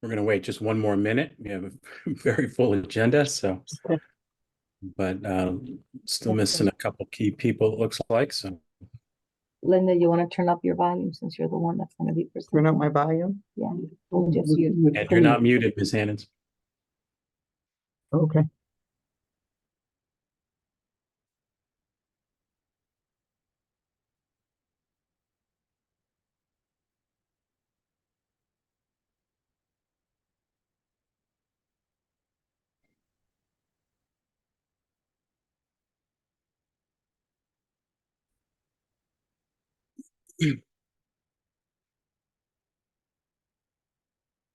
We're going to wait just one more minute. We have a very full agenda, so, but still missing a couple key people, it looks like. So, Linda, you want to turn up your volume since you're the one that's going to be presenting? Turn up my volume? Yeah, just you. and you're not muted, Ms. Hannons. Okay.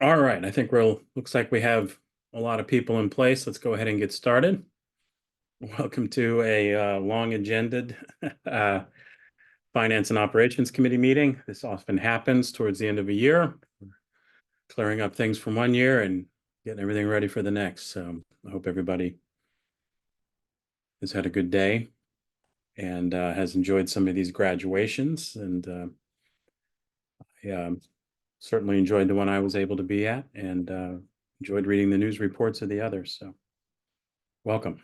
All right, I think looks like we have a lot of people in place. Let's go ahead and get started. Welcome to a long agended Finance and Operations Committee meeting. This often happens towards the end of a year, clearing up things from one year and getting everything ready for the next. So I hope everybody has had a good day and has enjoyed some of these graduations. And I certainly enjoyed the one I was able to be at, and enjoyed reading the news reports of the others. So welcome.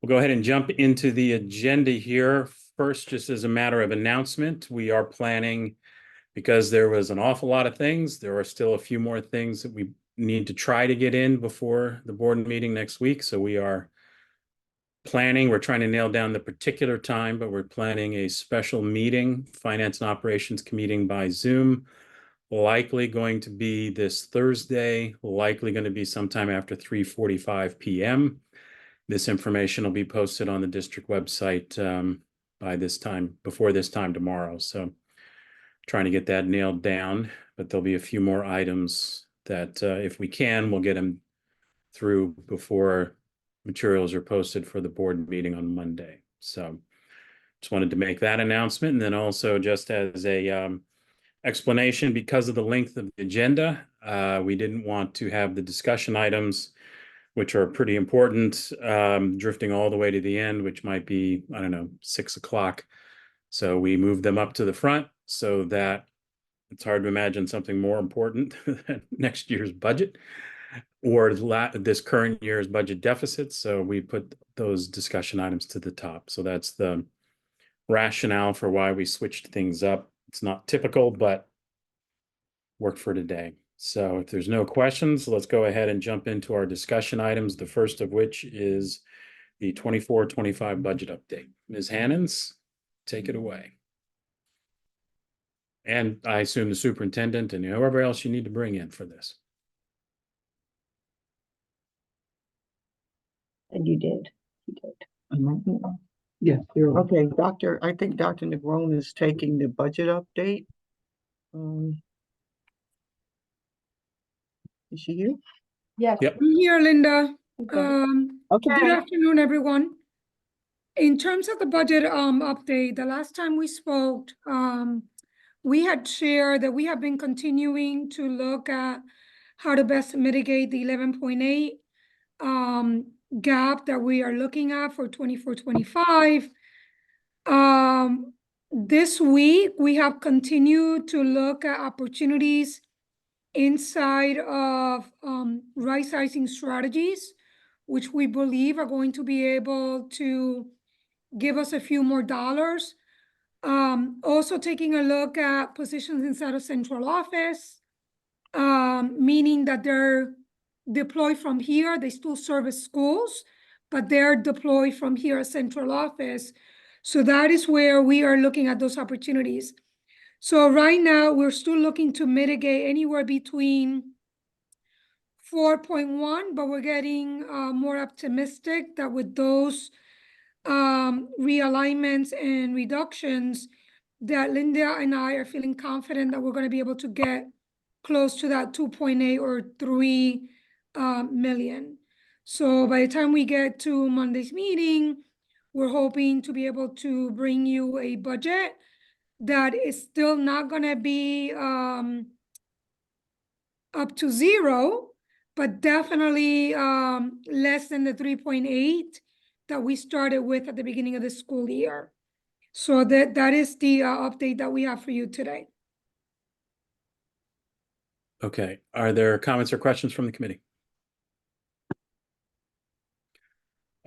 We'll go ahead and jump into the agenda here. First, just as a matter of announcement, we are planning, because there was an awful lot of things, there are still a few more things that we need to try to get in before the board meeting next week. So we are planning, we're trying to nail down the particular time, but we're planning a special meeting, Finance and Operations Committee by Zoom, likely going to be this Thursday, likely going to be sometime after 3:45 p.m. This information will be posted on the district website before this time tomorrow. So trying to get that nailed down, but there'll be a few more items that if we can, we'll get them through before materials are posted for the board meeting on Monday. So just wanted to make that announcement. And then also just as a explanation, because of the length of the agenda, we didn't want to have the discussion items, which are pretty important, drifting all the way to the end, which might be, I don't know, 6 o'clock. So we moved them up to the front so that it's hard to imagine something more important than next year's budget or this current year's budget deficit. So we put those discussion items to the top. So that's the rationale for why we switched things up. It's not typical, but worked for today. So if there's no questions, let's go ahead and jump into our discussion items. The first of which is the 24-25 budget update. Ms. Hannons, take it away. And I assume the superintendent and whoever else you need to bring in for this. And you did. You did. Yeah. Okay, I think Dr. Negron is taking the budget update. Is she here? Yes. Yep. I'm here, Linda. Okay. Good afternoon, everyone. In terms of the budget update, the last time we spoke, we had shared that we have been continuing to look at how to best mitigate the 11.8 gap that we are looking at for 24-25. This week, we have continued to look at opportunities inside of right-sizing strategies, which we believe are going to be able to give us a few more dollars. Also taking a look at positions inside of central office, meaning that they're deployed from here. They still service schools, but they're deployed from here at central office. So that is where we are looking at those opportunities. So right now, we're still looking to mitigate anywhere between 4.1, but we're getting more optimistic that with those realignments and reductions, that Linda and I are feeling confident that we're going to be able to get close to that 2.8 or 3 million. So by the time we get to Monday's meeting, we're hoping to be able to bring you a budget that is still not going to be up to 0, but definitely less than the 3.8 that we started with at the beginning of the school year. So that is the update that we have for you today. Okay, are there comments or questions from the committee?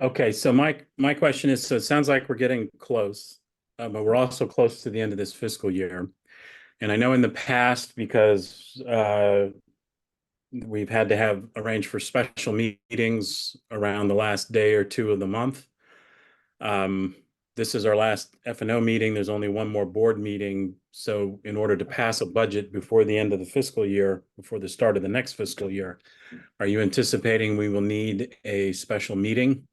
Okay, so my question is, so it sounds like we're getting close, but we're also close to the end of this fiscal year. And I know in the past, because we've had to have arranged for special meetings around the last day or two of the month. This is our last F&O meeting. There's only one more board meeting. So in order to pass a budget before the end of the fiscal year, before the start of the next fiscal year, are you anticipating we will need a special meeting?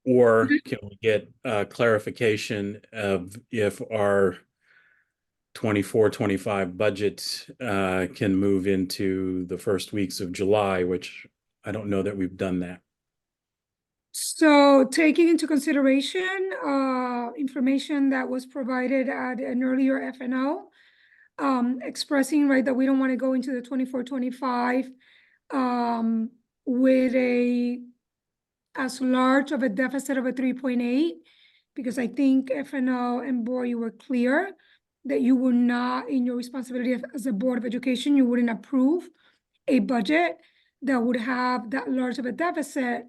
Or can we get clarification of if our 24-25 budget can move into the first weeks of July, which I don't know that we've done that. So taking into consideration information that was provided at an earlier FNO, expressing right that we don't want to go into the 24-25 with as large of a deficit of a 3.8, because I think FNO and BOE were clear that you would not, in your responsibility as a Board of Education, you wouldn't approve a budget that would have that large of a deficit.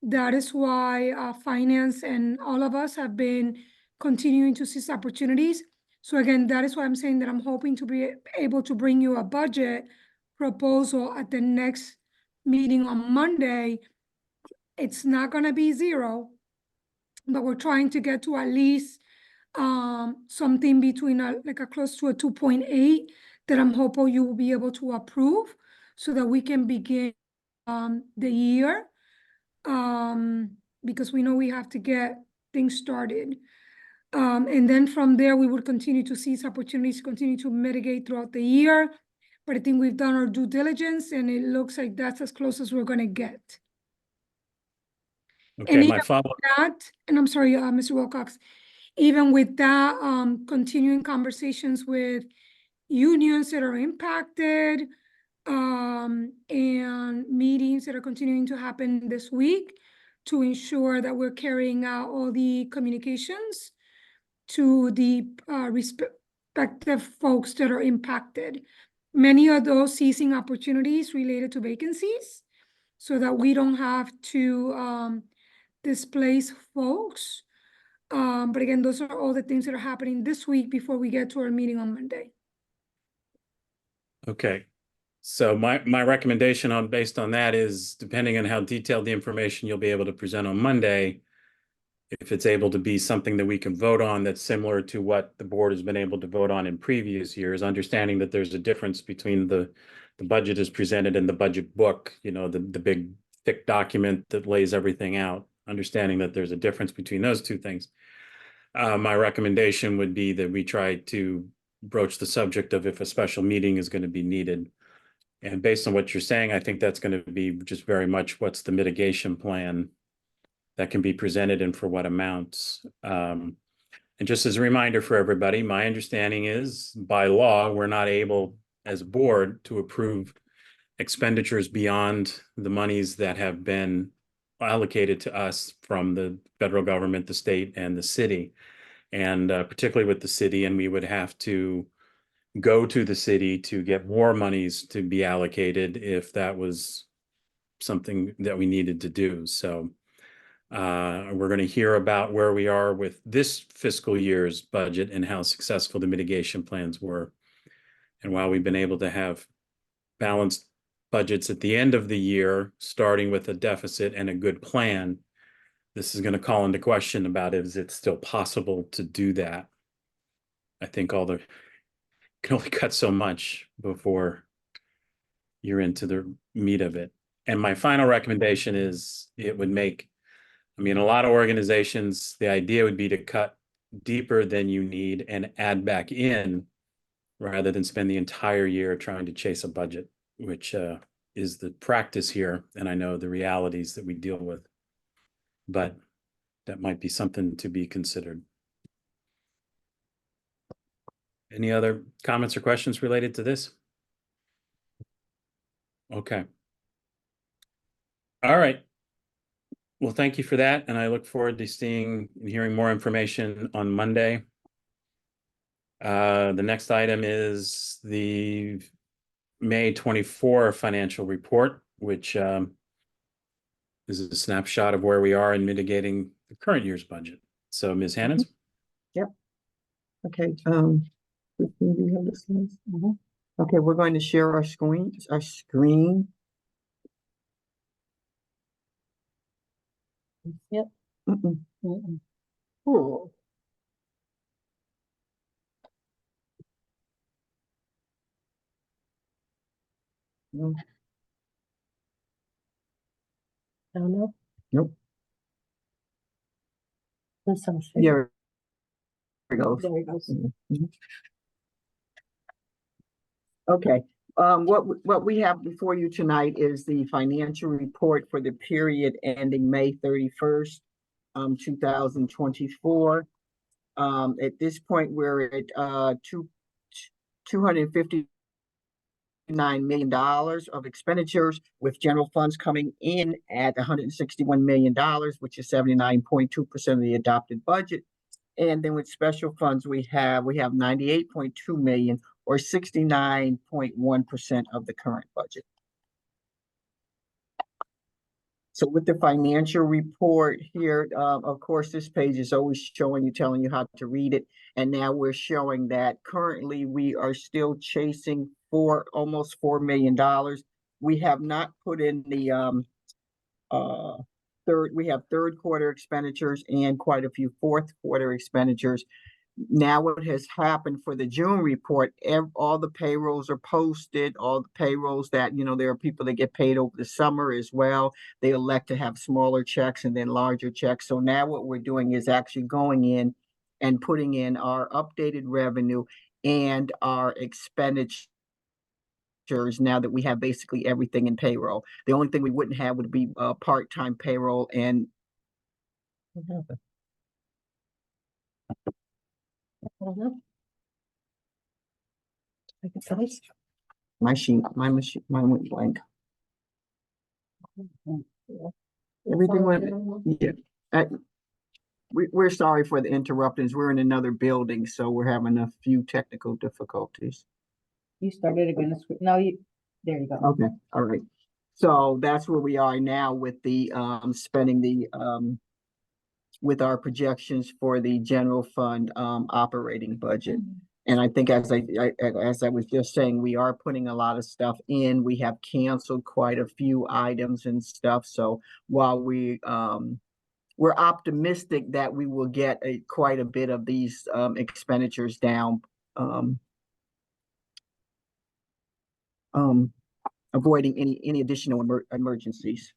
That is why finance and all of us have been continuing to seize opportunities. So again, that is why I'm saying that I'm hoping to be able to bring you a budget proposal at the next meeting on Monday. It's not gonna be zero, but we're trying to get to at least something between like a close to a 2.8 that I'm hoping you will be able to approve so that we can begin the year, because we know we have to get things started. And then from there, we would continue to seize opportunities, continue to mitigate throughout the year. But I think we've done our due diligence, and it looks like that's as close as we're gonna get. Okay, And my follow-up. that, and I'm sorry, Mr. Wilcox, even with that, continuing conversations with unions that are impacted, and meetings that are continuing to happen this week to ensure that we're carrying out all the communications to the respective folks that are impacted. Many of those seizing opportunities related to vacancies so that we don't have to displace folks. But again, those are all the things that are happening this week before we get to our meeting on Monday. Okay, so my recommendation based on that is, depending on how detailed the information you'll be able to present on Monday, if it's able to be something that we can vote on that's similar to what the board has been able to vote on in previous years, understanding that there's a difference between the budget is presented in the budget book, you know, the big thick document that lays everything out, understanding that there's a difference between those two things. My recommendation would be that we try to broach the subject of if a special meeting is going to be needed. And based on what you're saying, I think that's going to be just very much what's the mitigation plan that can be presented and for what amounts. And just as a reminder for everybody, my understanding is by law, we're not able as a board to approve expenditures beyond the monies that have been allocated to us from the federal government, the state, and the city. And particularly with the city, and we would have to go to the city to get more monies to be allocated if that was something that we needed to do. So we're going to hear about where we are with this fiscal year's budget and how successful the mitigation plans were. And while we've been able to have balanced budgets at the end of the year, starting with a deficit and a good plan, this is going to call into question about, is it still possible to do that? I think can only cut so much before you're into the meat of it. And my final recommendation is it would make, I mean, a lot of organizations, the idea would be to cut deeper than you need and add back in rather than spend the entire year trying to chase a budget, which is the practice here. And I know the realities that we deal with, but that might be something to be considered. Any other comments or questions related to this? Okay. All right. Well, thank you for that. And I look forward to seeing and hearing more information on Monday. The next item is the May 24 financial report, which is a snapshot of where we are in mitigating the current year's budget. So, Ms. Hannans? Okay, Christine, do you have the slides? Mhm. Okay, we're going to share our screen. Yep. Mm-mm. Mm-mm. Oh. No, I don't know. Nope, There's some. there it goes. There it goes. Mhm. Okay, what we have before you tonight is the financial report for the period ending May 31st, 2024. At this point, we're at $259 million of expenditures, with general funds coming in at $161 million, which is 79.2% of the adopted budget. And then with special funds, we have 98.2 million, or 69.1% of the current budget. So with the financial report here, of course, this page is always showing you, telling you how to read it. And now we're showing that currently we are still chasing for almost $4 million. We have not put in the third quarter expenditures and quite a few fourth quarter expenditures. Now what has happened for the June report, all the payrolls are posted, all the payrolls that, there are people that get paid over the summer as well. They elect to have smaller checks and then larger checks. So now what we're doing is actually going in and putting in our updated revenue and our expenditures now that we have basically everything in payroll. The only thing we wouldn't have would be part-time payroll. And what happened? I don't know. I can tell you. My machine, mine went blank. Everything went, yeah. We're sorry for the interruptions. We're in another building, so we're having a few technical difficulties. You started again. No, there you go. Okay, all right. So that's where we are now with the spending the with our projections for the general fund operating budget. And I think as I was just saying, we are putting a lot of stuff in. We have canceled quite a few items and stuff. So while we're optimistic that we will get quite a bit of these expenditures down, avoiding any additional emergencies.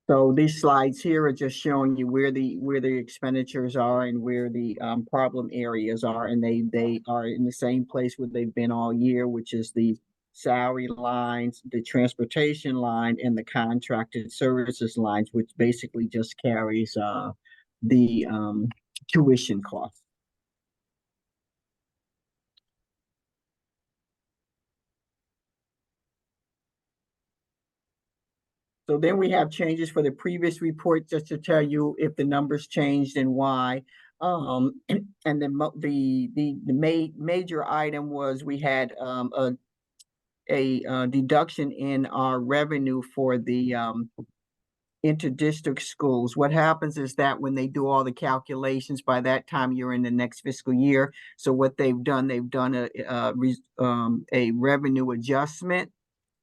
So these slides here are just showing you where the expenditures are and where the problem areas are, and they are in the same place where they've been all year, which is the salary lines, the transportation line, and the contracted services lines, which basically just carries the tuition costs. So then we have changes for the previous report, just to tell you if the numbers changed and why. And then the major item was we had a deduction in our revenue for the inter-district schools. What happens is that when they do all the calculations, by that time you're in the next fiscal year. So what they've done a revenue adjustment,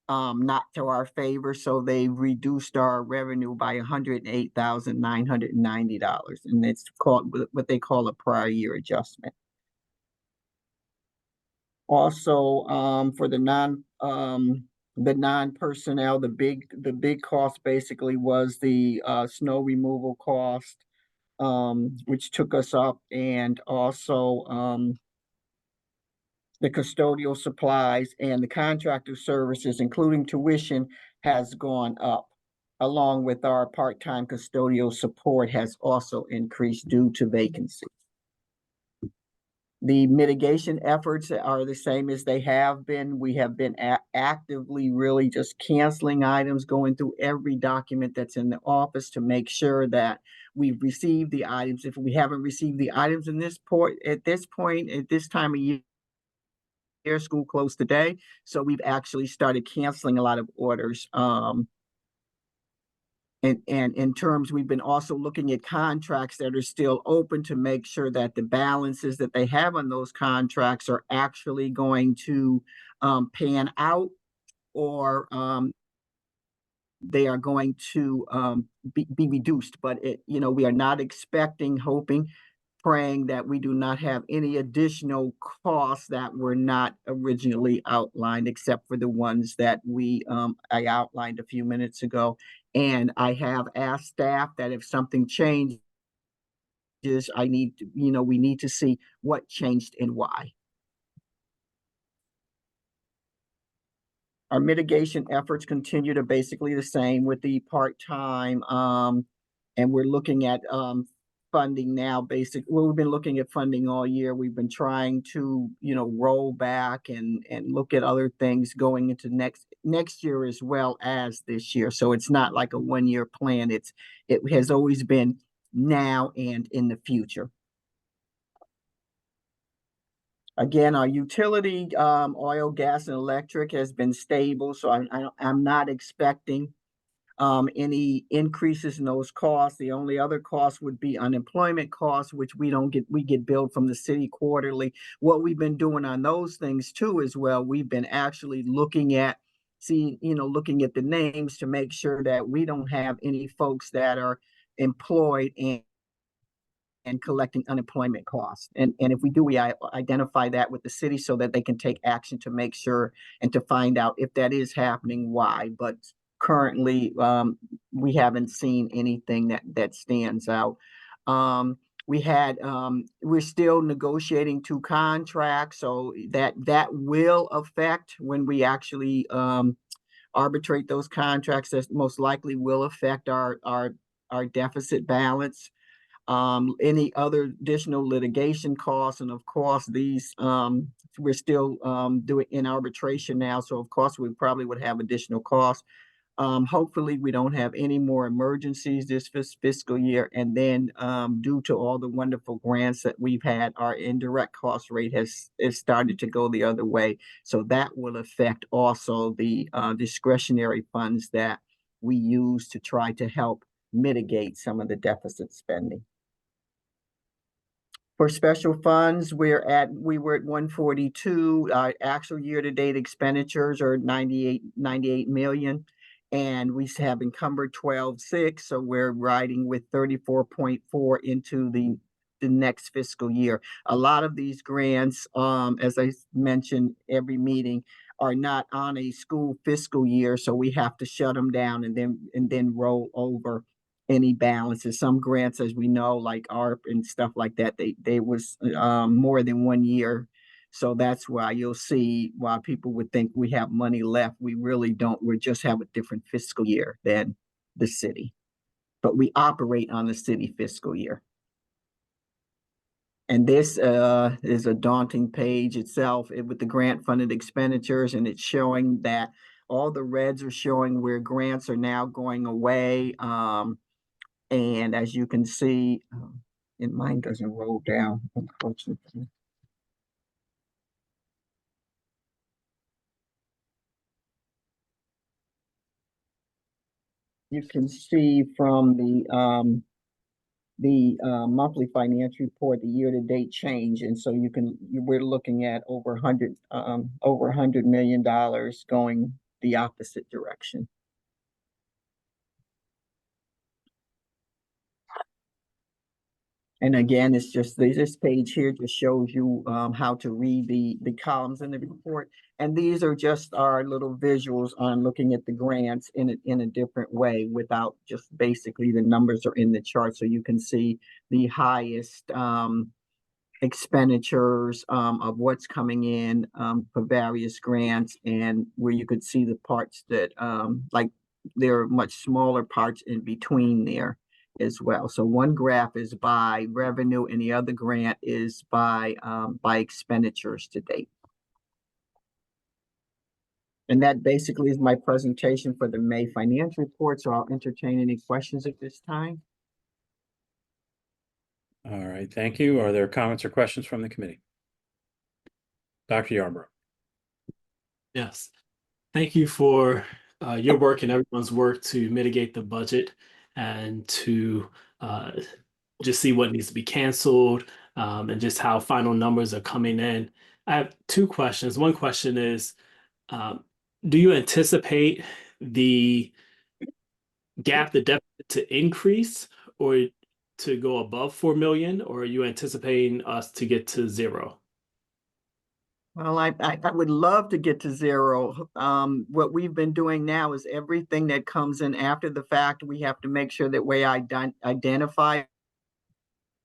not to our favor. So they reduced our revenue by $108,990. And it's called what they call a prior year adjustment. Also, for the non-personnel, the big cost basically was the snow removal cost, which took us up, and also the custodial supplies and the contractor services, including tuition, has gone up, along with our part-time custodial support has also increased due to vacancy. The mitigation efforts are the same as they have been. We have been actively really just canceling items, going through every document that's in the office to make sure that we've received the items. If we haven't received the items at this time of year, school closed today. So we've actually started canceling a lot of orders. And in terms, we've been also looking at contracts that are still open to make sure that the balances that they have on those contracts are actually going to pan out, or they are going to be reduced. But we are not expecting, hoping, praying that we do not have any additional costs that were not originally outlined, except for the ones that I outlined a few minutes ago. And I have asked staff that if something changes, we need to see what changed and why. Our mitigation efforts continue to basically the same with the part-time, and we're looking at funding now. We've been looking at funding all year. We've been trying to, roll back and look at other things going into next year as well as this year. So it's not like a one-year plan. It has always been now and in the future. Again, our utility, oil, gas, and electric has been stable, so I'm not expecting any increases in those costs. The only other cost would be unemployment costs, which we get billed from the city quarterly. What we've been doing on those things too as well, we've been actually looking at the names to make sure that we don't have any folks that are employed and collecting unemployment costs. And if we do, we identify that with the city so that they can take action to make sure and to find out if that is happening, why. But currently, we haven't seen anything that stands out. We're still negotiating 2 contracts, so that will affect when we actually arbitrate those contracts. That most likely will affect our deficit balance. Any other additional litigation costs, and of course these we're still doing in arbitration now, so of course we probably would have additional costs. Hopefully we don't have any more emergencies this fiscal year, and then due to all the wonderful grants that we've had, our indirect cost rate has started to go the other way, so that will affect also the discretionary funds that we use to try to help mitigate some of the deficit spending. For special funds, we were at 142. Our actual year-to-date expenditures are 98 million, and we have encumbered 12.6, so we're riding with 34.4 into the next fiscal year. A lot of these grants, as I mentioned every meeting, are not on a school fiscal year, so we have to shut them down and then roll over any balances. Some grants, as we know, like ARP and stuff like that, they was more than 1 year. So that's why you'll see why people would think we have money left. We really don't. We just have a different fiscal year than the city, but we operate on the city fiscal year. And this is a daunting page itself with the grant funded expenditures, and it's showing that all the reds are showing where grants are now going away. And as you can see, and mine doesn't roll down, unfortunately. You can see from the monthly financial report, the year-to-date change, and so we're looking at over $100 million going the opposite direction. And again, it's just this page here just shows you how to read the columns in the report. And these are just our little visuals on looking at the grants in a different way, without just basically the numbers are in the chart. So you can see the highest expenditures of what's coming in for various grants, and where you could see the parts that like there are much smaller parts in between there as well. So one graph is by revenue and the other grant is by expenditures to date. And that basically is my presentation for the May financial report. So I'll entertain any questions at this time. All right, thank you. Are there comments or questions from the committee? Dr. Yarbrough. Yes. Thank you for your work and everyone's work to mitigate the budget and to just see what needs to be canceled and just how final numbers are coming in. I have two questions. One question is, do you anticipate the gap, the deficit to increase or to go above 4 million, or are you anticipating us to get to zero? Well, I would love to get to zero. What we've been doing now is everything that comes in after the fact, we have to make sure that we identify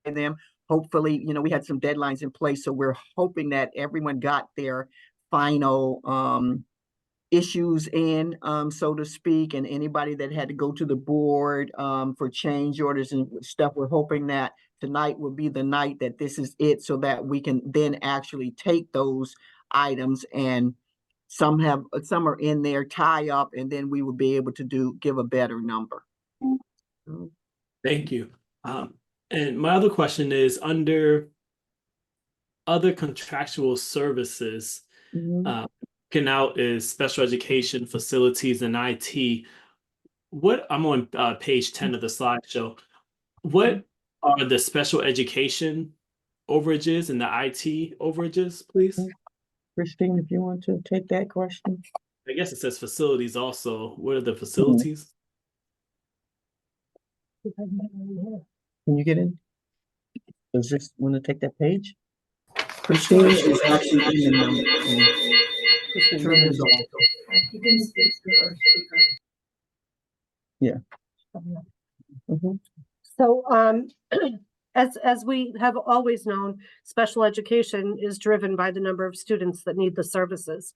them. Hopefully, we had some deadlines in place, so we're hoping that everyone got their final issues in, so to speak, and anybody that had to go to the board for change orders and stuff, we're hoping that tonight will be the night that this is it, so that we can then actually take those items, and some are in there, tie up, and then we will be able to give a better number. Thank you. And my other question is, under other contractual services, looking out is special education facilities and IT. I'm on page 10 of the slideshow. What are the special education overages and the IT overages, please? Christine, if you want to take that question. I guess it says facilities also. What are the facilities? Can you get in? Does this want to take that page? Christine is actually in the number. Turn this off. You can speak to our speaker. Yeah. So as we have always known, special education is driven by the number of students that need the services.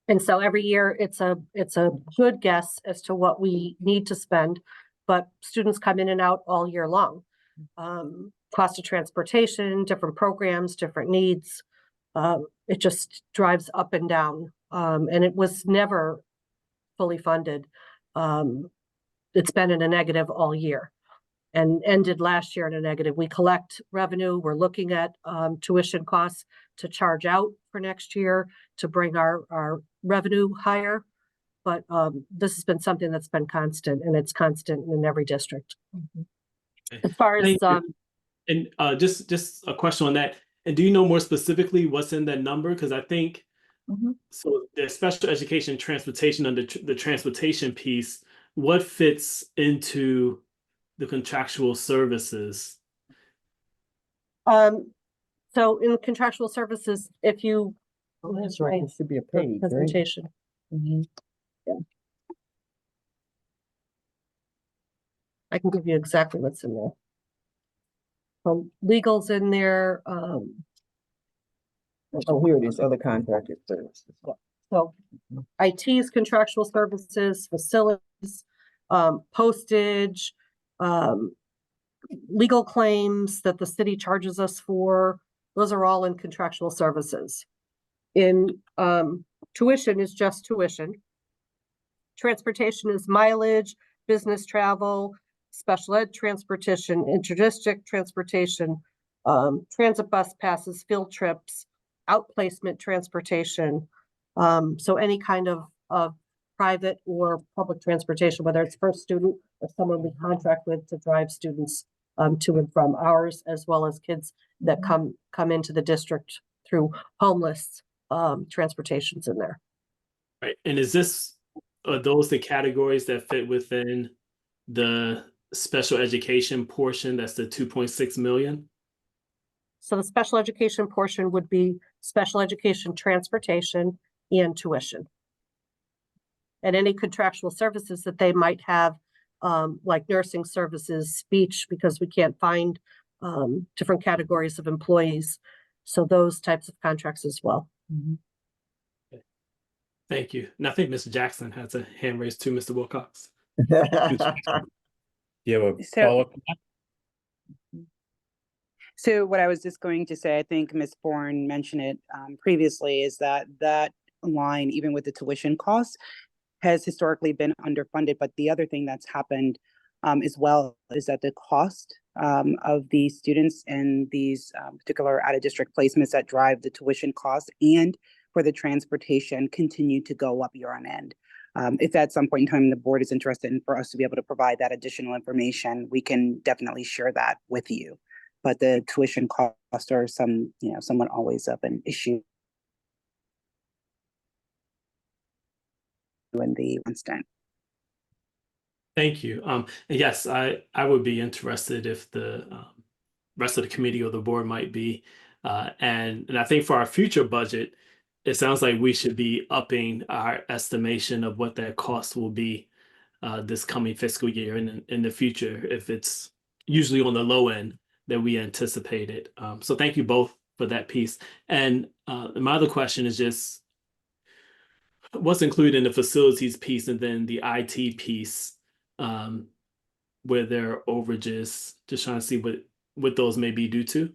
And so every year it's a good guess as to what we need to spend, but students come in and out all year long. Cost of transportation, different programs, different needs. It just drives up and down. And it was never fully funded. It's been in a negative all year and ended last year in a negative. We collect revenue. We're looking at tuition costs to charge out for next year to bring our revenue higher. But this has been something that's been constant, and it's constant in every district. As far as and just a question on that. And do you know more specifically what's in that number? Because I think so. The special education transportation under the transportation piece, what fits into the contractual services? So in contractual services, if you that's right. It should be a page, presentation. Right? Yeah. I can give you exactly what's in there. Legal's in there. Oh, here it is. Other contracted services. So IT's contractual services, facilities, postage, legal claims that the city charges us for. Those are all in contractual services. In tuition is just tuition. Transportation is mileage, business travel, special ed transportation, interdistrict transportation, transit bus passes, field trips, outplacement transportation. So any kind of private or public transportation, whether it's for a student or someone we contract with to drive students to and from ours, as well as kids that come into the district through homeless transportations in there. Right. And are those the categories that fit within the special education portion? That's the 2.6 million. So the special education portion would be special education transportation and tuition. And any contractual services that they might have, like nursing services, speech, because we can't find different categories of employees. So those types of contracts as well. Thank you. And I think Ms. Jackson has a hand raised too, Mr. Wilcox. You have a So- follow-up? So what I was just going to say, I think Ms. Bourne mentioned it previously, is that line, even with the tuition costs, has historically been underfunded. But the other thing that's happened as well is that the cost of the students and these particular out-of-district placements that drive the tuition costs and for the transportation continue to go up year on end. If at some point in time the board is interested in for us to be able to provide that additional information, we can definitely share that with you. But the tuition costs are somewhat always of an issue in the instant. Thank you. And yes, I would be interested if the rest of the committee or the board might be. And I think for our future budget, it sounds like we should be upping our estimation of what that cost will be this coming fiscal year and in the future, if it's usually on the low end that we anticipated. So thank you both for that piece. And my other question is just what's included in the facilities piece and then the IT piece, where there are overages, just trying to see what those may be due to.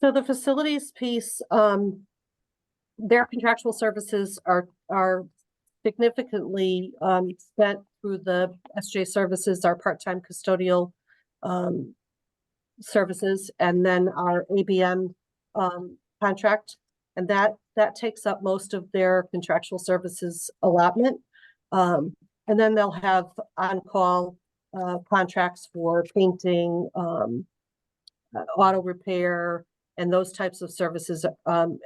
So the facilities piece, their contractual services are significantly spent through the SJ services, our part-time custodial services, and then our ABM contract. And that takes up most of their contractual services allotment. And then they'll have on-call contracts for painting, auto repair, and those types of services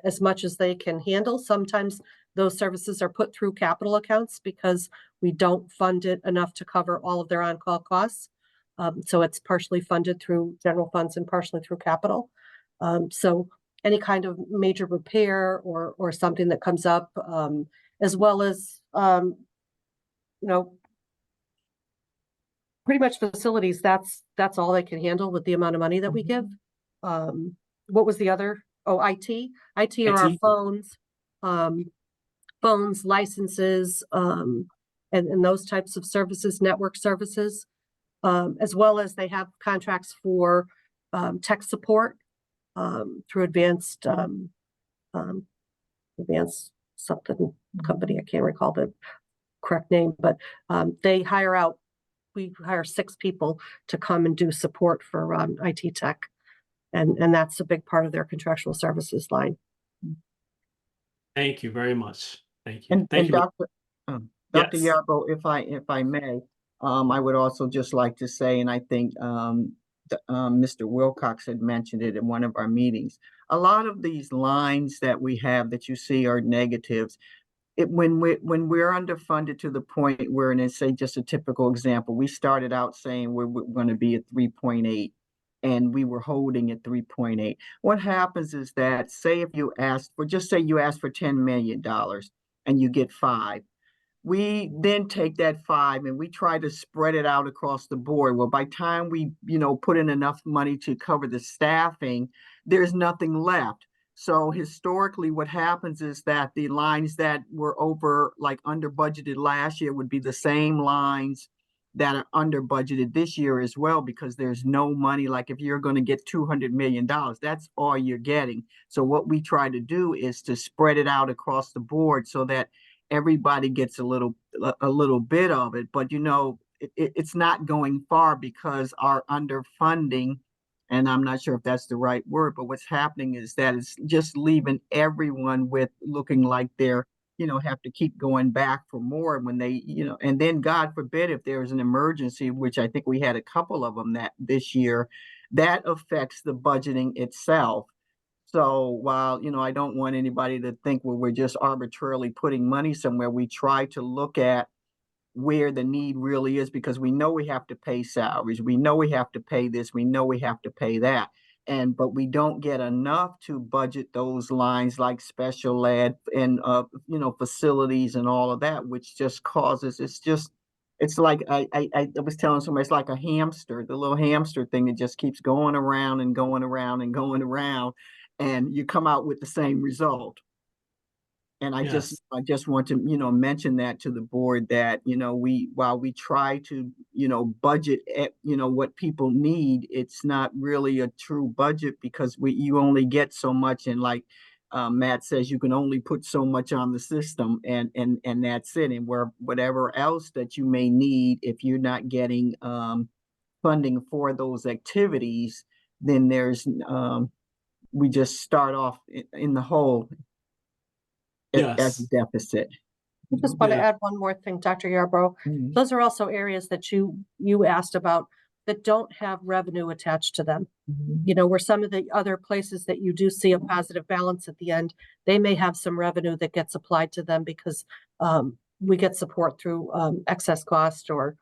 as much as they can handle. Sometimes those services are put through capital accounts because we don't fund it enough to cover all of their on-call costs. So it's partially funded through general funds and partially through capital. So any kind of major repair or something that comes up, as well as, pretty much facilities, that's all they can handle with the amount of money that we give. What was the other? Oh, IT are our phones, licenses, and those types of services, network services, as well as they have contracts for tech support through advanced something company. I can't recall the correct name, but we hire 6 people to come and do support for IT tech. And that's a big part of their contractual services line. Thank you very much. Thank you. And Thank you. Dr. Yes. Yarbo, if I may, I would also just like to say, and I think Mr. Wilcox had mentioned it in one of our meetings, a lot of these lines that we have that you see are negatives. When we're underfunded to the point where, and it's say just a typical example, we started out saying we're going to be at 3.8 and we were holding at 3.8. What happens is that, say if you asked for, just say you asked for $10 million and you get 5. We then take that 5 and we try to spread it out across the board. Well, by time we, put in enough money to cover the staffing, there's nothing left. So historically, what happens is that the lines that were under budgeted last year would be the same lines that are under budgeted this year as well, because there's no money. Like if you're going to get $200 million, that's all you're getting. So what we try to do is to spread it out across the board so that everybody gets a little bit of it. But it's not going far because our underfunding, and I'm not sure if that's the right word, but what's happening is that it's just leaving everyone with looking like they're, have to keep going back for more when they, and then God forbid if there's an emergency, which I think we had a couple of them that this year, that affects the budgeting itself. So while, I don't want anybody to think, well, we're just arbitrarily putting money somewhere, we try to look at where the need really is, because we know we have to pay salaries. We know we have to pay this. We know we have to pay that. But we don't get enough to budget those lines like special ed and, facilities and all of that, which just causes, it's like, I was telling somebody, it's like a hamster, the little hamster thing that just keeps going around and going around and going around, and you come out with the same result. And I just want to, mention that to the board that, while we try to, budget at, what people need, it's not really a true budget because you only get so much. And like Matt says, you can only put so much on the system and that's it. And whatever else that you may need, if you're not getting funding for those activities, then there's we just start off in the hole as a Yes. deficit. I just want to Yeah. add one more thing, Dr. Yarbrough. Mhm. Those are also areas that you asked about that don't have revenue attached to them. You know, where some of the other places that you do see a positive balance at the end, they may have some revenue that gets applied to them because we get support through excess cost or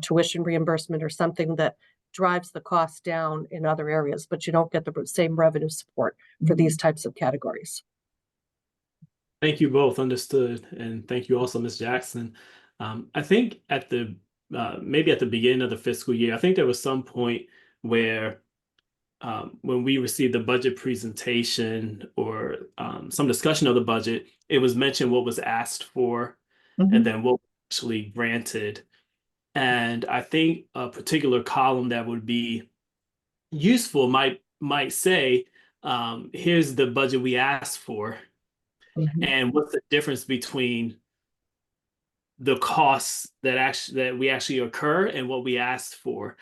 tuition reimbursement or something that drives the cost down in other areas, but you don't get the same revenue support for these types of categories. Thank you both, understood, and thank you also, Ms. Jackson. I think at the maybe at the beginning of the fiscal year, I think there was some point where when we received the budget presentation or some discussion of the budget, it was mentioned what was asked for and then what was actually granted. And I think a particular column that would be useful might say, here's the budget we asked for, and what's the difference between the costs that we actually occur and what we asked for.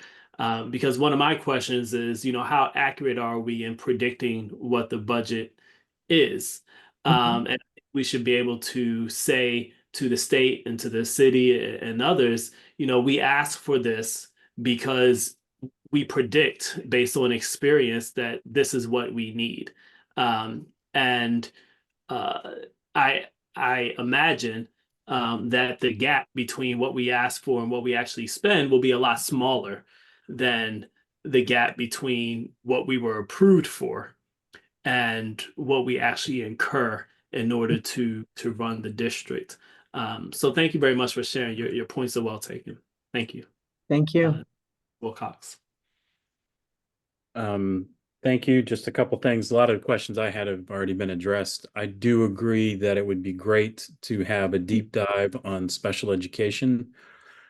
Because one of my questions is, how accurate are we in predicting what the budget is? And we should be able to say to the state and to the city and others, we ask for this because we predict based on experience that this is what we need. And I imagine that the gap between what we ask for and what we actually spend will be a lot smaller than the gap between what we were approved for and what we actually incur in order to run the district. So thank you very much for sharing. Your points are well taken. Thank you. Thank you. Wilcox. Thank you. Just a couple things. A lot of the questions I had have already been addressed. I do agree that it would be great to have a deep dive on special education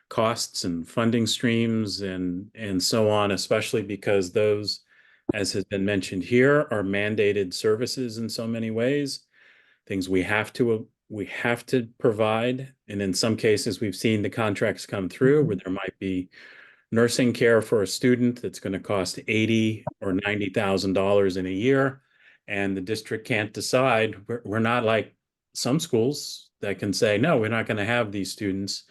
costs and funding streams and so on, especially because those, as has been mentioned here, are mandated services in so many ways. Things we have to provide. And in some cases, we've seen the contracts come through where there might be nursing care for a student that's going to cost $80,000 or $90,000 in a year, and the district can't decide. We're not like some schools that can say, no, we're not going to have these students.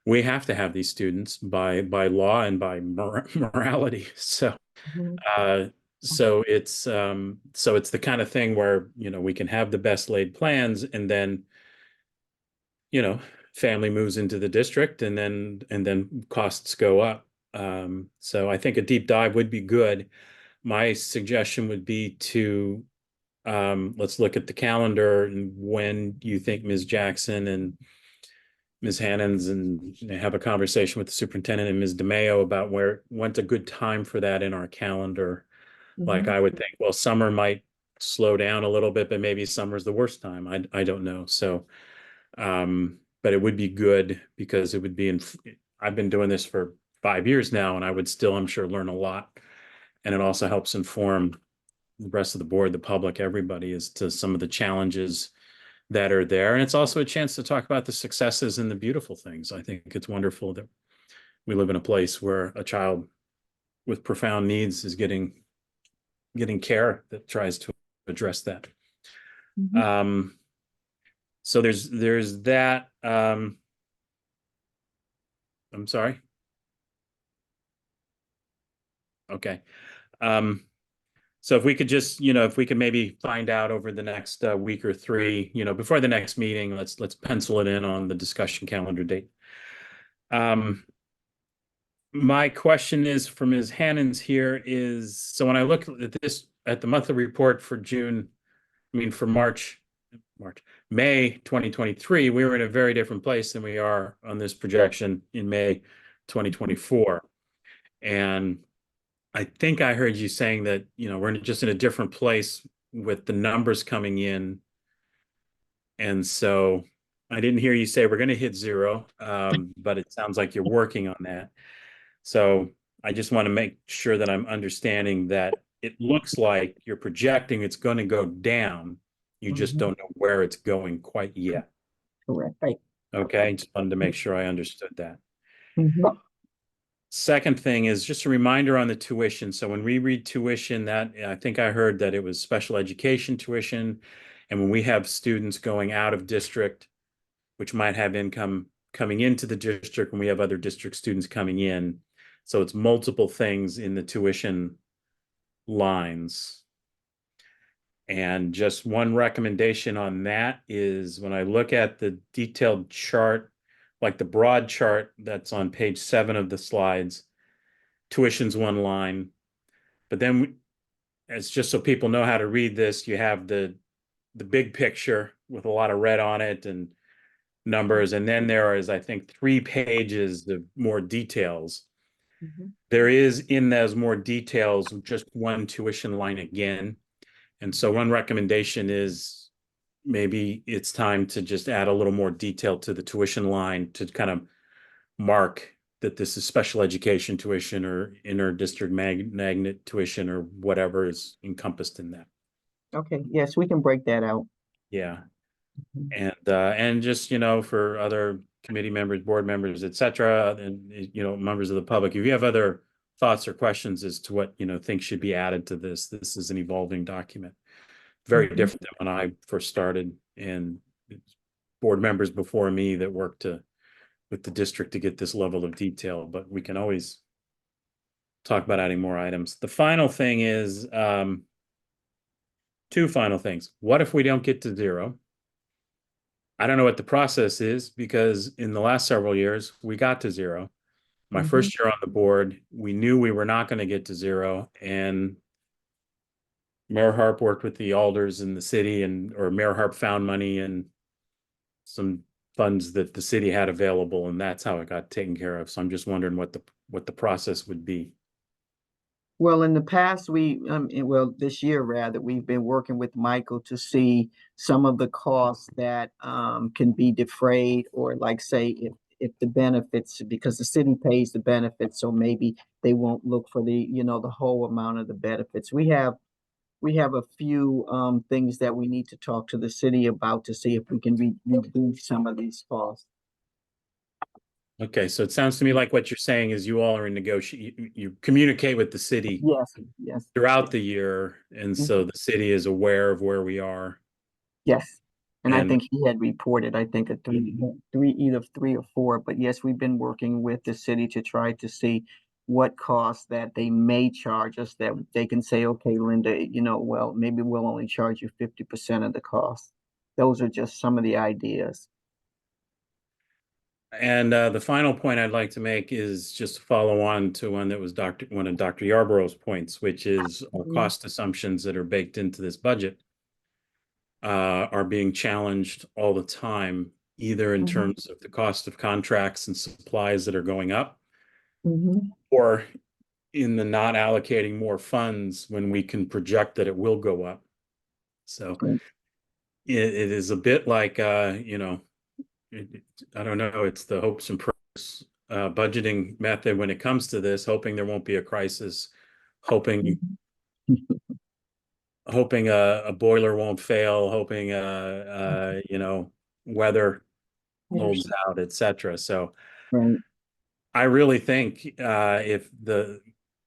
We have to have these students by law and by morality. So it's the kind of thing where we can have the best laid plans, and then family moves into the district, and then costs go up. So I think a deep dive would be good. My suggestion would be to let's look at the calendar and when you think Ms. Jackson and Ms. Hannons and have a conversation with the superintendent and Ms. DeMayo about when's a good time for that in our calendar. Like I would think, well, summer might slow down a little bit, but maybe summer's the worst time. I don't know. So, but it would be good because it would be I've been doing this for 5 years now, and I would still, I'm sure, learn a lot. And it also helps inform the rest of the board, the public, everybody as to some of the challenges that are there. And it's also a chance to talk about the successes and the beautiful things. I think it's wonderful that we live in a place where a child with profound needs is getting care that tries to address that. So there's that. I'm sorry. Okay. So if we could just, if we could maybe find out over the next week or three, before the next meeting, let's pencil it in on the discussion calendar date. My question is for Ms. Hannons here is, so when I look at the monthly report for May 2023, we were in a very different place than we are on this projection in May 2024. And I think I heard you saying that, we're just in a different place with the numbers coming in. And so I didn't hear you say we're going to hit zero, but it sounds like you're working on that. So I just want to make sure that I'm understanding that it looks like you're projecting it's going to go down. You just don't know where it's going quite yet. Correct. Right. Okay. Just wanted to make sure I understood that. Second thing is just a reminder on the tuition. So when we read tuition, that I think I heard that it was special education tuition. And when we have students going out of district, which might have income coming into the district, when we have other district students coming in. So it's multiple things in the tuition lines. And just one recommendation on that is when I look at the detailed chart, like the broad chart that's on page 7 of the slides, tuition's one line. But then, it's just so people know how to read this, you have the big picture with a lot of red on it and numbers. And then there is, I think, 3 pages of more details. Mhm. There is in those more details just one tuition line again. And so one recommendation is maybe it's time to just add a little more detail to the tuition line to kind of mark that this is special education tuition or inter-district magnet tuition or whatever is encompassed in that. Okay, yes, we can break that out. Yeah. Mhm. And just, for other committee members, board members, et cetera, and, members of the public, if you have other thoughts or questions as to what, things should be added to this is an evolving document. Very Mhm. different than when I first started, and board members before me that worked with the district to get this level of detail, but we can always talk about adding more items. The final thing is, 2 final things. What if we don't get to 0? I don't know what the process is because in the last several years, we got to 0. My Mhm. first year on the board, we knew we were not going to get to 0, and Mayor Harp worked with the alders in the city, or Mayor Harp found money and some funds that the city had available, and that's how it got taken care of. So I'm just wondering what the process would be. Well, in the past, this year rather, we've been working with Michael to see some of the costs that can be defrayed, or like say if the benefits, because the city pays the benefits, so maybe they won't look for the whole amount of the benefits. We have a few things that we need to talk to the city about to see if we can reduce some of these costs. Okay, so it sounds to me like what you're saying is you all are in negotiation, you communicate with the city Yes, yes. throughout the year, and so the city is aware of where we are. Yes. And I And think he had reported, I think either 3 or 4, but yes, we've been working with the city to try to see what costs that they may charge us, that they can say, okay, Linda, well, maybe we'll only charge you 50% of the cost. Those are just some of the ideas. the final point I'd like to make is just follow on to one that was one of Dr. Yarborough's points, which is our cost assumptions that are baked into this budget are being challenged all the time, either in Mhm. terms of the cost of contracts and supplies that are going up, Mhm. or in the not allocating more funds when we can project that it will go up. So Right. it is a bit like, I don't know, it's the hopes and prayers budgeting method when it comes to this, hoping there won't be a crisis, hoping a boiler won't fail, hoping weather holds out, etc. So Right. I really think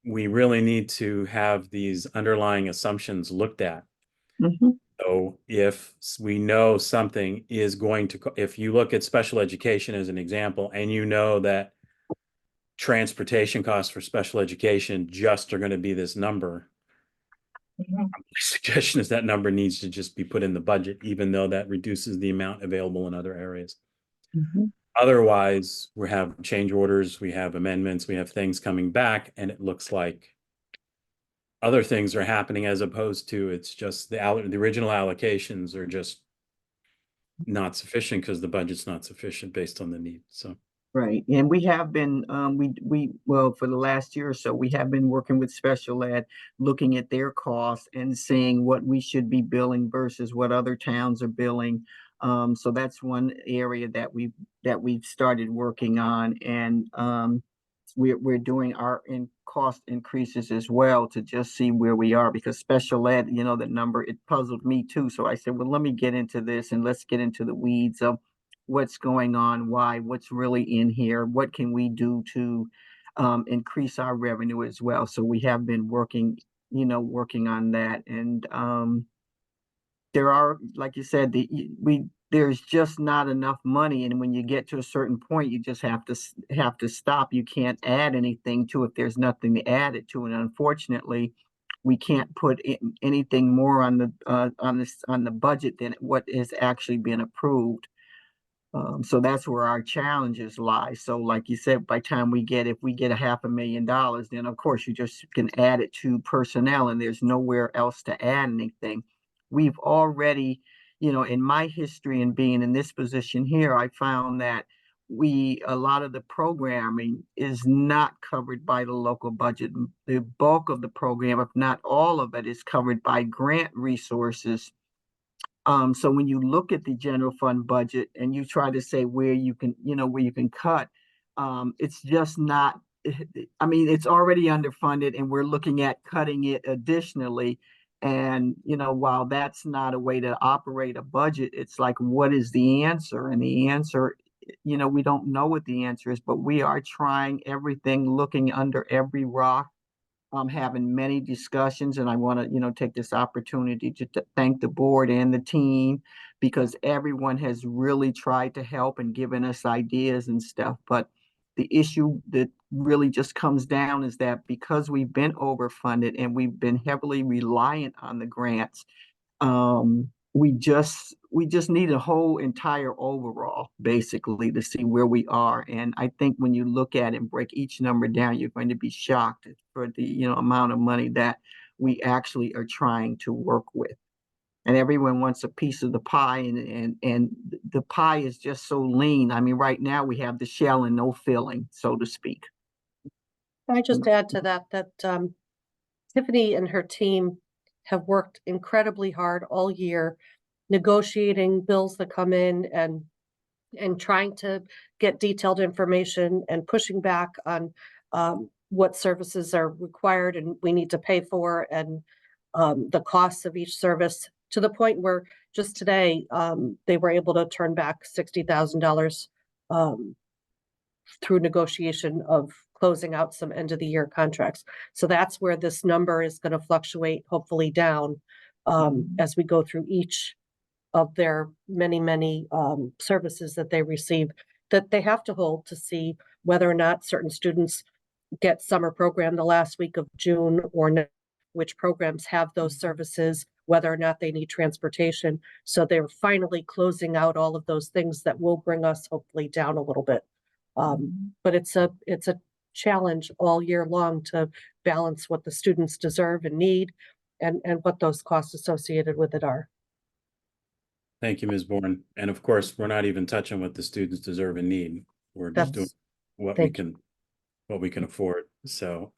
we really need to have these underlying assumptions looked at. Mhm. So if we know something is going to, if you look at special education as an example, and you know that transportation costs for special education just are going to be this number, Mhm. my suggestion is that number needs to just be put in the budget, even though that reduces the amount available in other areas. Mhm. Otherwise, we have change orders, we have amendments, we have things coming back, and it looks like other things are happening as opposed to it's just the original allocations are just not sufficient because the budget's not sufficient based on the need. So Right, and we have been, well, for the last year or so, we have been working with special ed, looking at their costs and seeing what we should be billing versus what other towns are billing. So that's one area that we've started working on, and we're doing our cost increases as well to just see where we are, because special ed, the number, it puzzled me too. So I said, well, let me get into this and let's get into the weeds of what's going on, why, what's really in here, what can we do to increase our revenue as well. So we have been working on that. And there are, like you said, there's just not enough money. And when you get to a certain point, you just have to stop. You can't add anything to it. There's nothing to add it to. And unfortunately, we can't put anything more on the budget than what is actually been approved. So that's where our challenges lie. So like you said, by the time if we get $500,000, then of course you just can add it to personnel and there's nowhere else to add anything. We've already, in my history and being in this position here, I found that a lot of the programming is not covered by the local budget. The bulk of the program, if not all of it, is covered by grant resources. So when you look at the general fund budget and you try to say where you can cut, it's just not, I mean, it's already underfunded and we're looking at cutting it additionally. And, while that's not a way to operate a budget, it's like, what is the answer? And the answer, we don't know what the answer is, but we are trying everything, looking under every rock. Having many discussions, and I want to, take this opportunity to thank the board and the team, because everyone has really tried to help and given us ideas and stuff. But the issue that really just comes down is that because we've been overfunded and we've been heavily reliant on the grants, we just need a whole entire overall, basically, to see where we are. And I think when you look at it and break each number down, you're going to be shocked for the amount of money that we actually are trying to work with. And everyone wants a piece of the pie, and the pie is just so lean. I mean, right now we have the shell and no filling, so to speak. Can I just add to that Tiffany and her team have worked incredibly hard all year, negotiating bills that come in and trying to get detailed information and pushing back on what services are required and we need to pay for, and the costs of each service, to the point where just today they were able to turn back $60,000 through negotiation of closing out some end of the year contracts. So that's where this number is going to fluctuate, hopefully down, as we go through each of their many services that they receive, that they have to hold to see whether or not certain students get summer program the last week of June or not, which programs have those services, whether or not they need transportation. So they're finally closing out all of those things that will bring us hopefully down a little bit. But it's a challenge all year long to balance what the students deserve and need and what those costs associated with it are. Thank you, Ms. Bourne. And of course, we're not even touching what the students deserve and need. We're just doing what we can afford. So,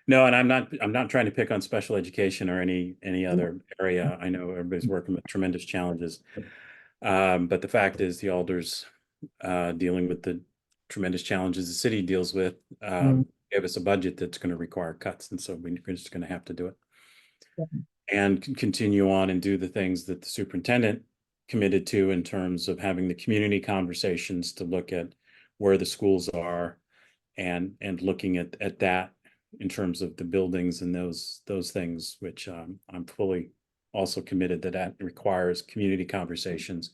no, and I'm not trying to pick on special education or any other area. I know everybody's working with tremendous challenges. But the fact is the alders dealing with the tremendous challenges the city deals with, give us a budget that's going to require cuts. And so we're just going to have to do it. And continue on and do the things that the superintendent committed to in terms of having the community conversations to look at where the schools are and looking at that in terms of the buildings and those things, which I'm fully also committed that requires community conversations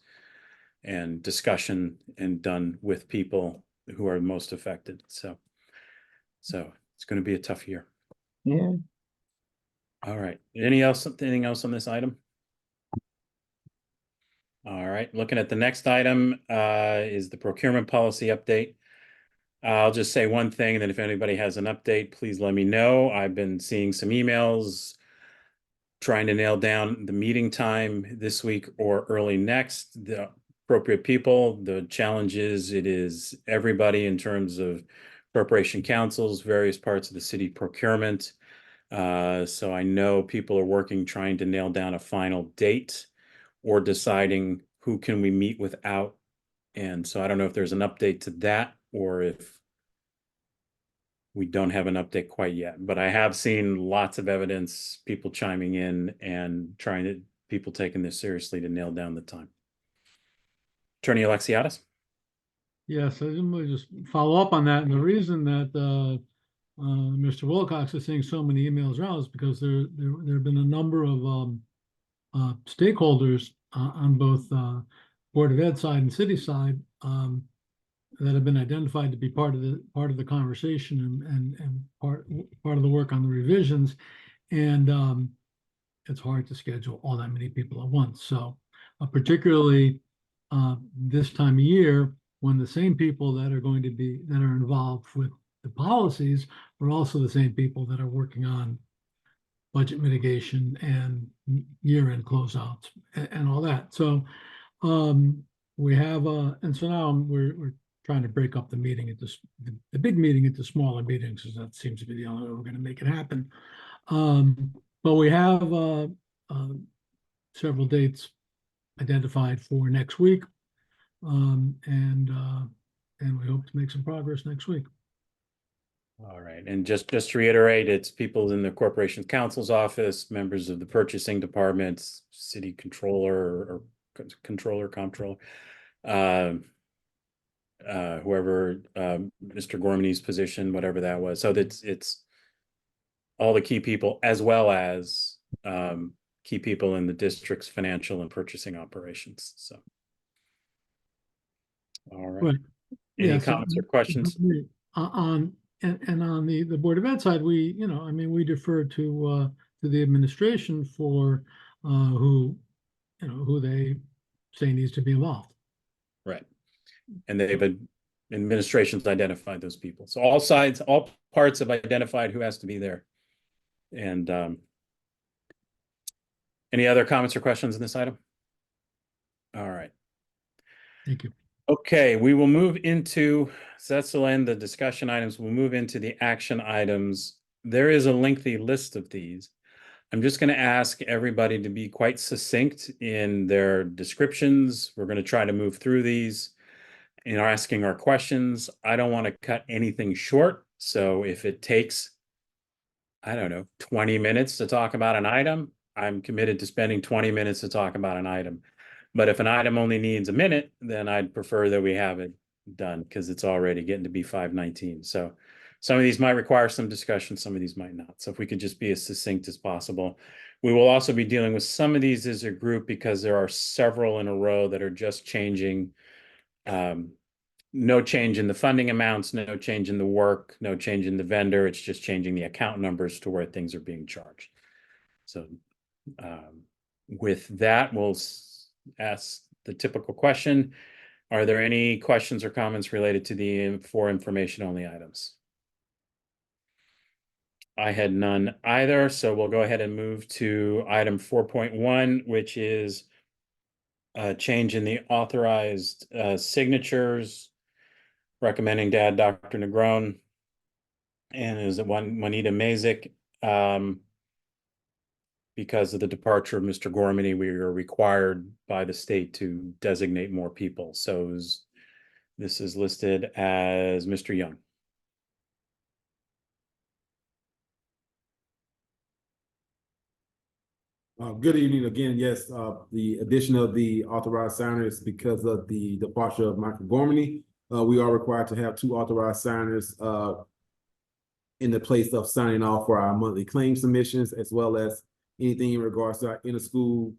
and discussion and done with people who are most affected. So it's going to be a tough year. Yeah. All right. Anything else on this item? All right. Looking at the next item is the procurement policy update. I'll just say one thing, and then if anybody has an update, please let me know. I've been seeing some emails trying to nail down the meeting time this week or early next. The appropriate people. The challenge is it is everybody in terms of corporation councils, various parts of the city procurement. So I know people are working, trying to nail down a final date or deciding who can we meet without. And so I don't know if there's an update to that or if we don't have an update quite yet, but I have seen lots of evidence, people chiming in and people taking this seriously to nail down the time. Attorney Alexiadis. Yes, I didn't really just follow up on that. And the reason that Mr. Wilcox is seeing so many emails around is because there have been a number of stakeholders on both Board of Ed side and city side that have been identified to be part of the conversation and part of the work on the revisions. And it's hard to schedule all that many people at once. So particularly this time of year, when the same people that are involved with the policies are also the same people that are working on budget mitigation and year-end closeouts and all that. So we have and so now we're trying to break up the meeting the big meeting into smaller meetings, because that seems to be the only way we're going to make it happen. But we have several dates identified for next week. And we hope to make some progress next week. All right, and just to reiterate, it's people in the corporation counsel's office, members of the purchasing departments, city controller or comptroller, whoever Mr. Gormany's position, whatever that was. So it's all the key people, as well as key people in the district's financial and purchasing operations. So, all right. Right. Any Yeah, so comments or questions? on the Board of Ed side, we defer to the administration for who they say needs to be involved. Right. And administration's identified those people. So all sides, all parts have identified who has to be there. And any other comments or questions in this item? All right. Thank you. Okay, we will move into, so that's the end of the discussion items. We'll move into the action items. There is a lengthy list of these. I'm just going to ask everybody to be quite succinct in their descriptions. We're going to try to move through these and are asking our questions. I don't want to cut anything short. So if it takes, I don't know, 20 minutes to talk about an item, I'm committed to spending 20 minutes to talk about an item. But if an item only needs a minute, then I'd prefer that we have it done, because it's already getting to be 5:19. So some of these might require some discussion, some of these might not. So if we could just be as succinct as possible. We will also be dealing with some of these as a group, because there are several in a row that are just changing. No change in the funding amounts, no change in the work, no change in the vendor. It's just changing the account numbers to where things are being charged. So with that, we'll ask the typical question. Are there any questions or comments related to the four information only items? I had none either, so we'll go ahead and move to item 4.1, which is a change in the authorized signatures, recommending to add Dr. Negron and is it Juanita Mazik. Because of the departure of Mr. Gormany, we are required by the state to designate more people. So this is listed as Mr. Young. Good evening again. Yes, the addition of the authorized signers because of the departure of Michael Gormany. We are required to have two authorized signers in the place of signing off for our monthly claim submissions, as well as anything in regards to our inter-school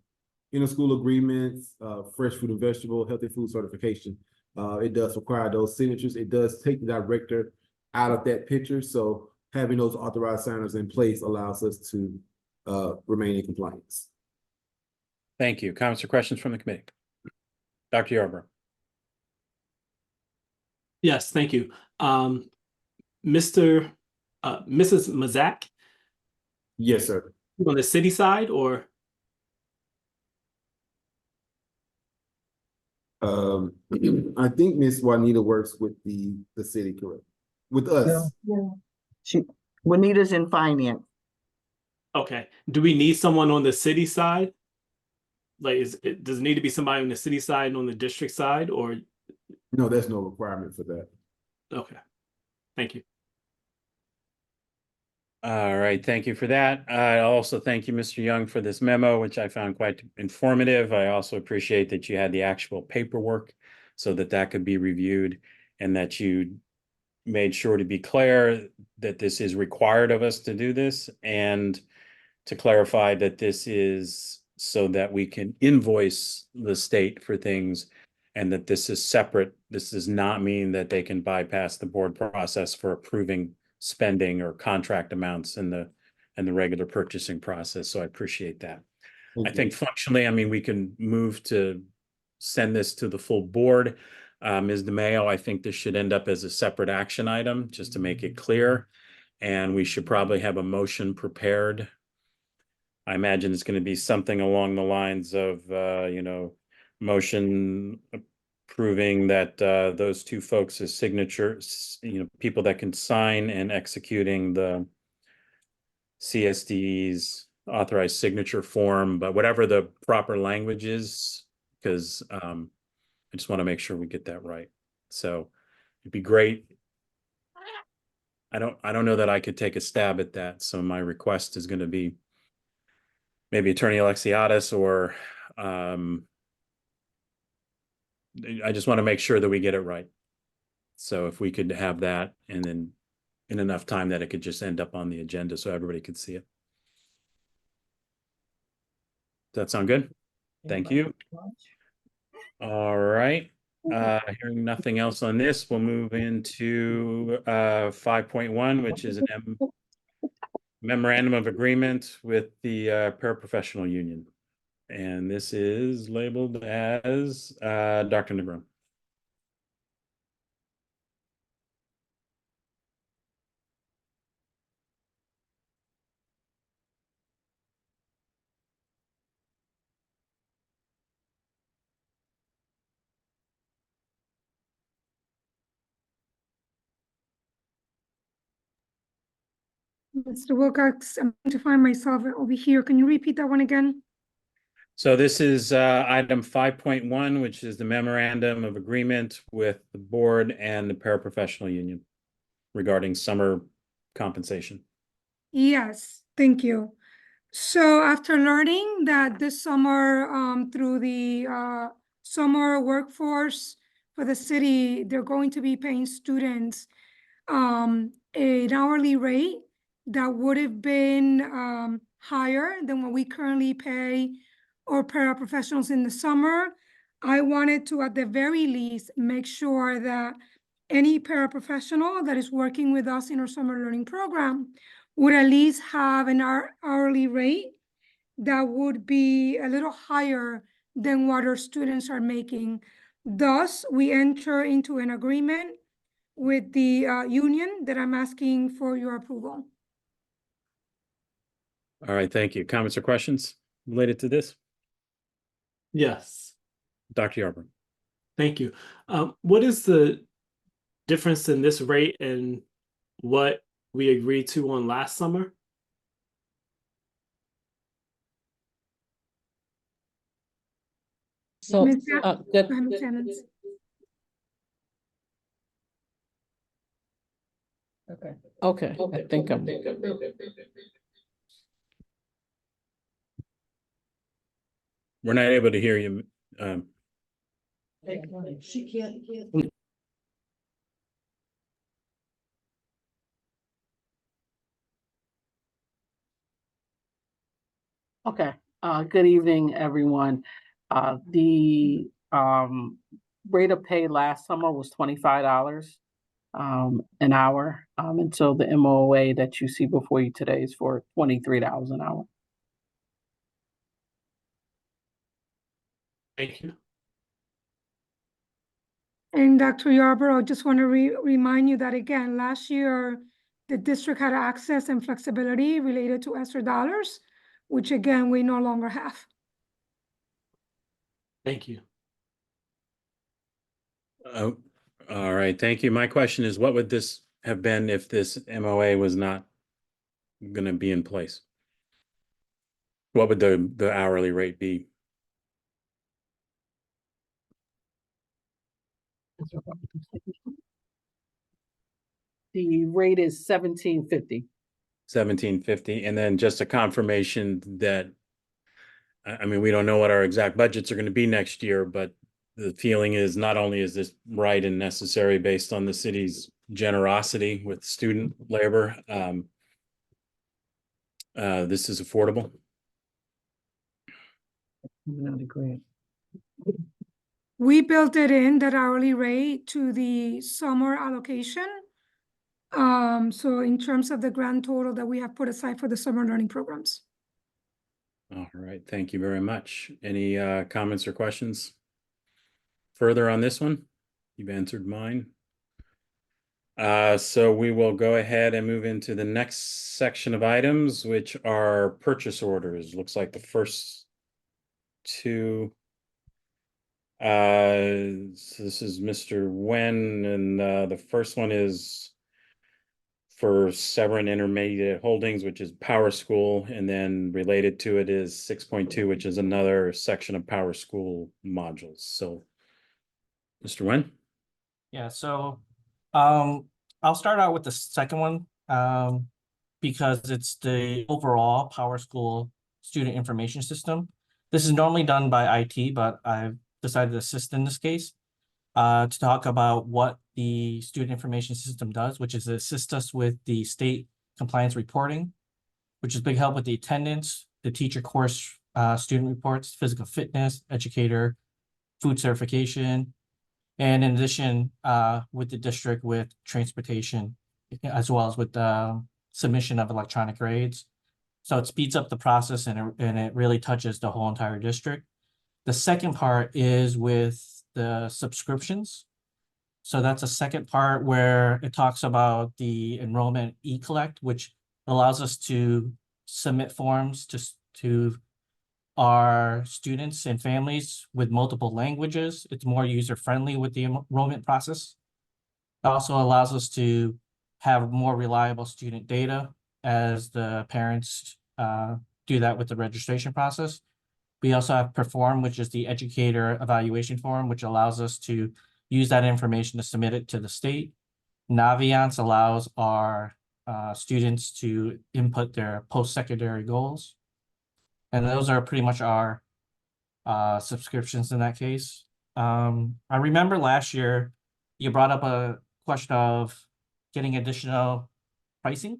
agreements, fresh fruit and vegetable, healthy food certification. It does require those signatures. It does take the director out of that picture. So having those authorized signers in place allows us to remain in compliance. Thank you. Comments or questions from the committee? Dr. Yarbrough. Yes, thank you. Mrs. Mazak? Yes, sir. On the city side, or? I think Miss Juanita works with the city, correct? With us. Yeah. Juanita's in finance. Okay. Do we need someone on the city side? Like, does it need to be somebody on the city side and on the district side, or? No, there's no requirement for that. Okay. Thank you. All right, thank you for that. I also thank you, Mr. Young, for this memo, which I found quite informative. I also appreciate that you had the actual paperwork so that could be reviewed. and that you made sure to be clear that this is required of us to do this, and to clarify that this is so that we can invoice the state for things, and that this is separate. This does not mean that they can bypass the board process for approving spending or contract amounts in the regular purchasing process. So I appreciate that. I think functionally, I mean, we can move to send this to the full board. Ms. DeMayo, I think this should end up as a separate action item, just to make it clear. And we should probably have a motion prepared. I imagine it's going to be something along the lines of, motion proving that those two folks as signatures, people that can sign and executing the CSD's authorized signature form, but whatever the proper language is, because I just want to make sure we get that right. So it'd be great. I don't know that I could take a stab at that. So my request is going to be maybe Attorney Alexiadis, or I just want to make sure that we get it right. So if we could have that, and then in enough time that it could just end up on the agenda so everybody could see it. Does that sound good? Thank you. All right. Hearing nothing else on this, we'll move into 5.1, which is an memorandum of agreement with the paraprofessional union. And this is labeled as Dr. Negron. Mr. Wilcox, I'm going to find myself over here. Can you repeat that one again? So this is item 5.1, which is the memorandum of agreement with the board and the paraprofessional union regarding summer compensation. Yes, thank you. So after learning that this summer, through the summer workforce for the city, they're going to be paying students an hourly rate that would have been higher than what we currently pay our paraprofessionals in the summer. I wanted to, at the very least, make sure that any paraprofessional that is working with us in our summer learning program would at least have an hourly rate that would be a little higher than what our students are making. Thus, we enter into an agreement with the union that I'm asking for your approval. All right, thank you. Comments or questions related to this? Yes, Dr. Yarbrough. thank you. What is the difference in this rate and what we agreed to on last summer? So, Ms. Go good. ahead, Ms. Sanders. Okay, I think I'm. We're not able to hear you. She can't. Okay, good evening, everyone. The rate of pay last summer was $25 an hour. And so the MOA that you see before you today is for $23 an hour. Thank you. And Dr. Yarbrough, I just want to remind you that again, last year, the district had access and flexibility related to ESSER dollars, which again, we no longer have. Thank you. Oh, all right, thank you. My question is, what would this have been if this MOA was not going to be in place? What would the hourly rate be? The rate is $17.50. $17.50, and then just a confirmation that, I mean, we don't know what our exact budgets are going to be next year, but the feeling is not only is this right and necessary based on the city's generosity with student labor, this is affordable. Not agree. We built it in, that hourly rate, to the summer allocation. So in terms of the grand total that we have put aside for the summer learning programs. All right, thank you very much. Any comments or questions further on this one? You've answered mine. So we will go ahead and move into the next section of items, which are purchase orders. Looks like the first two. So this is Mr. Wen, and the first one is for Severin Intermediate Holdings, which is Power School, and then related to it is 6.2, which is another section of Power School modules. So, Mr. Wen? Yeah, so I'll start out with the second one because it's the overall Power School student information system. This is normally done by IT, but I've decided to assist in this case to talk about what the student information system does, which is assist us with the state compliance reporting, which is big help with the attendance, the teacher course student reports, physical fitness, educator, food certification, and in addition, with the district with transportation, as well as with the submission of electronic grades. So it speeds up the process and it really touches the whole entire district. The second part is with the subscriptions. So that's a second part where it talks about the enrollment e-collect, which allows us to submit forms to our students and families with multiple languages. It's more user-friendly with the enrollment process. It also allows us to have more reliable student data as the parents do that with the registration process. We also have Perform, which is the educator evaluation form, which allows us to use that information to submit it to the state. Naviance allows our students to input their post-secondary goals. And those are pretty much our subscriptions in that case. I remember last year you brought up a question of getting additional pricing.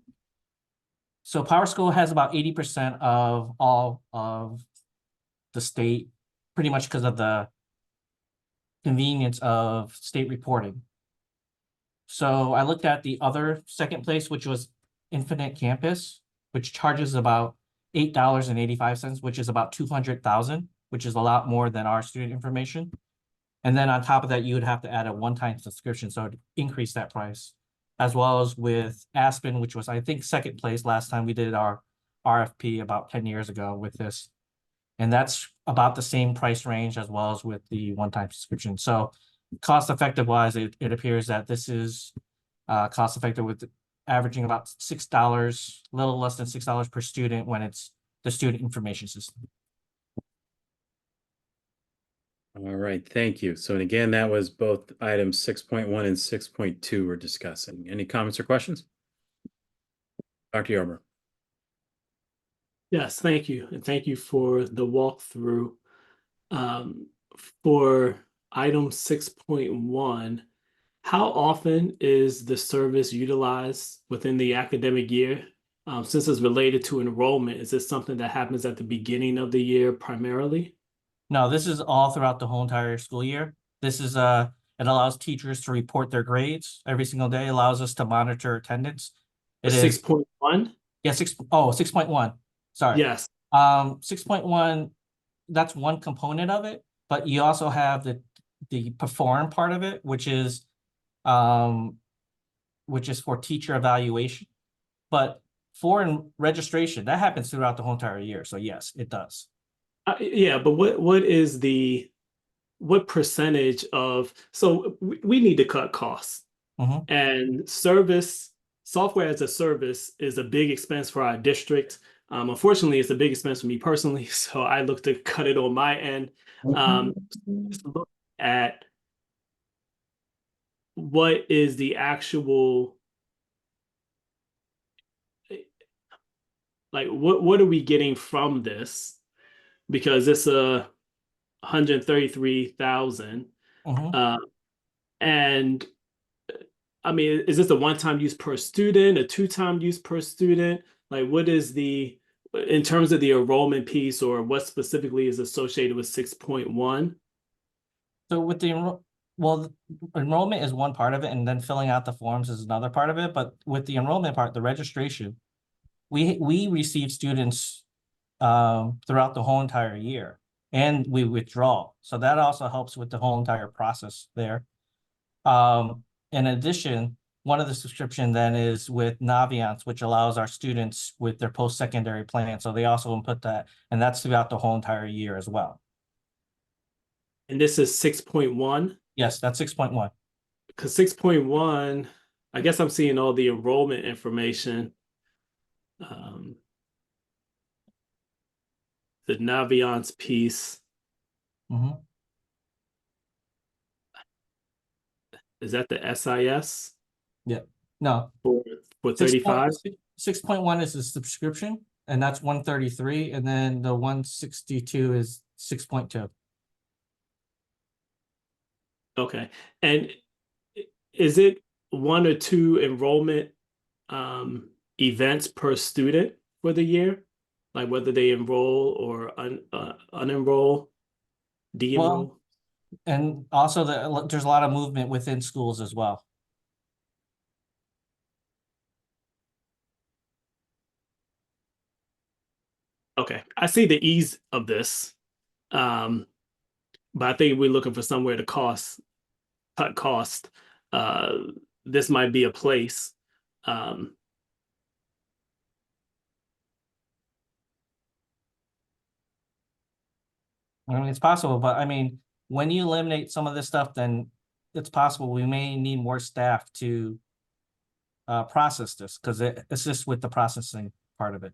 So Power School has about 80% of all of the state, pretty much because of the convenience of state reporting. So I looked at the other second place, which was Infinite Campus, which charges about $8.85, which is about 200,000, which is a lot more than our student information. And then on top of that, you would have to add a one-time subscription, so it'd increase that price, as well as with Aspen, which was, I think, second place last time we did our RFP about 10 years ago with this. And that's about the same price range as well as with the one-time subscription. So cost-effective wise, it appears that this is cost-effective with averaging about $6, a little less than $6 per student when it's the student information system. All right, thank you. So, and again, that was both items 6.1 and 6.2 we're discussing. Any comments or questions? Dr. Yarber. Yes, thank you. And thank you for the walkthrough. For item 6.1, how often is the service utilized within the academic year? Since it's related to enrollment, is this something that happens at the beginning of the year primarily? No, this is all throughout the whole entire school year. This is it allows teachers to report their grades every single day, allows us to monitor attendance. It is 6.1? Yeah, 6.1. Sorry. Yes. 6.1, that's one component of it, but you also have the perform part of it, which is for teacher evaluation. But for registration, that happens throughout the whole entire year. So yes, it does. Yeah, but what percentage of, so we need to cut costs, and software as a service is a big expense for our district. Unfortunately, it's a big expense for me personally, so I look to cut it on my end. Just look at what is the actual, like, what are we getting from this? Because it's a 133,000. Mhm. And I mean, is this a one-time use per student, a two-time use per student? Like, what is in terms of the enrollment piece, or what specifically is associated with 6.1? So with well, enrollment is one part of it, and then filling out the forms is another part of it. But with the enrollment part, the registration, we receive students throughout the whole entire year, and we withdraw. So that also helps with the whole entire process there. In addition, one of the subscription then is with Naviance, which allows our students with their post-secondary plan. So they also input that, and that's throughout the whole entire year as well. And this is 6.1? Yes, that's 6.1. Because 6.1, I guess I'm seeing all the enrollment information. The Naviance piece. Mhm. Is that the SIS Yeah, no, for 35? 6.1 is a subscription, and that's 133, and then the 162 is 6.2. Okay. And is it one or two enrollment events per student for the year? Like whether they enroll or unenroll, de-enroll? Well, and also there's a lot of movement within schools as well. Okay, I see the ease of this. But I think we're looking for somewhere to cut cost. This might be a place. I mean, it's possible, but I mean, when you eliminate some of this stuff, then it's possible we may need more staff to process this, because it assists with the processing part of it.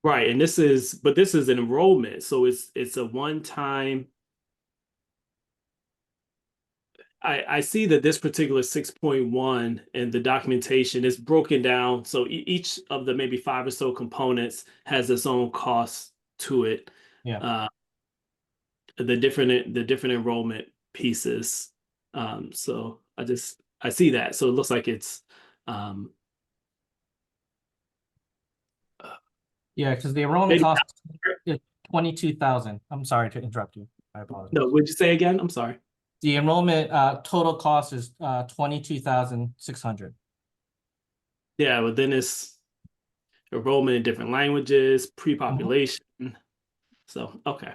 Right, and this is an enrollment, so it's a one-time. I see that this particular 6.1 and the documentation is broken down, so each of the maybe 5 or so components has its own cost to it. Yeah. The different enrollment pieces. So I see that. So it looks like it's Yeah, because the enrollment cost is 22,000. I'm sorry to interrupt you. I apologize. No, would you say again? I'm sorry. The enrollment total cost is 22,600. Yeah, but then it's enrollment in different languages, pre-population. So okay.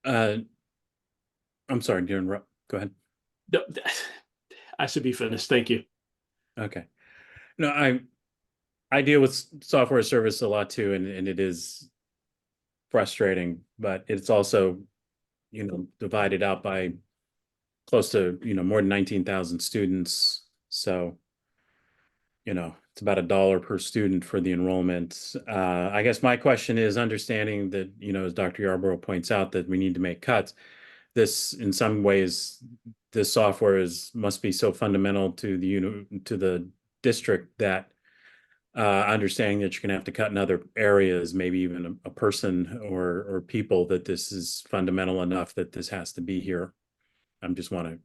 I'm sorry, to interrupt. Go ahead. No, I should be finished. Thank you. Okay. No, I deal with software service a lot too, and it is frustrating, but it's also, divided out by close to, more than 19,000 students. So, it's about $1 per student for the enrollment. I guess my question is understanding that, as Dr. Yarborough points out, that we need to make cuts. This, in some ways, this software must be so fundamental to the district that understanding that you're going to have to cut in other areas, maybe even a person or people, that this is fundamental enough that this has to be here. I just want to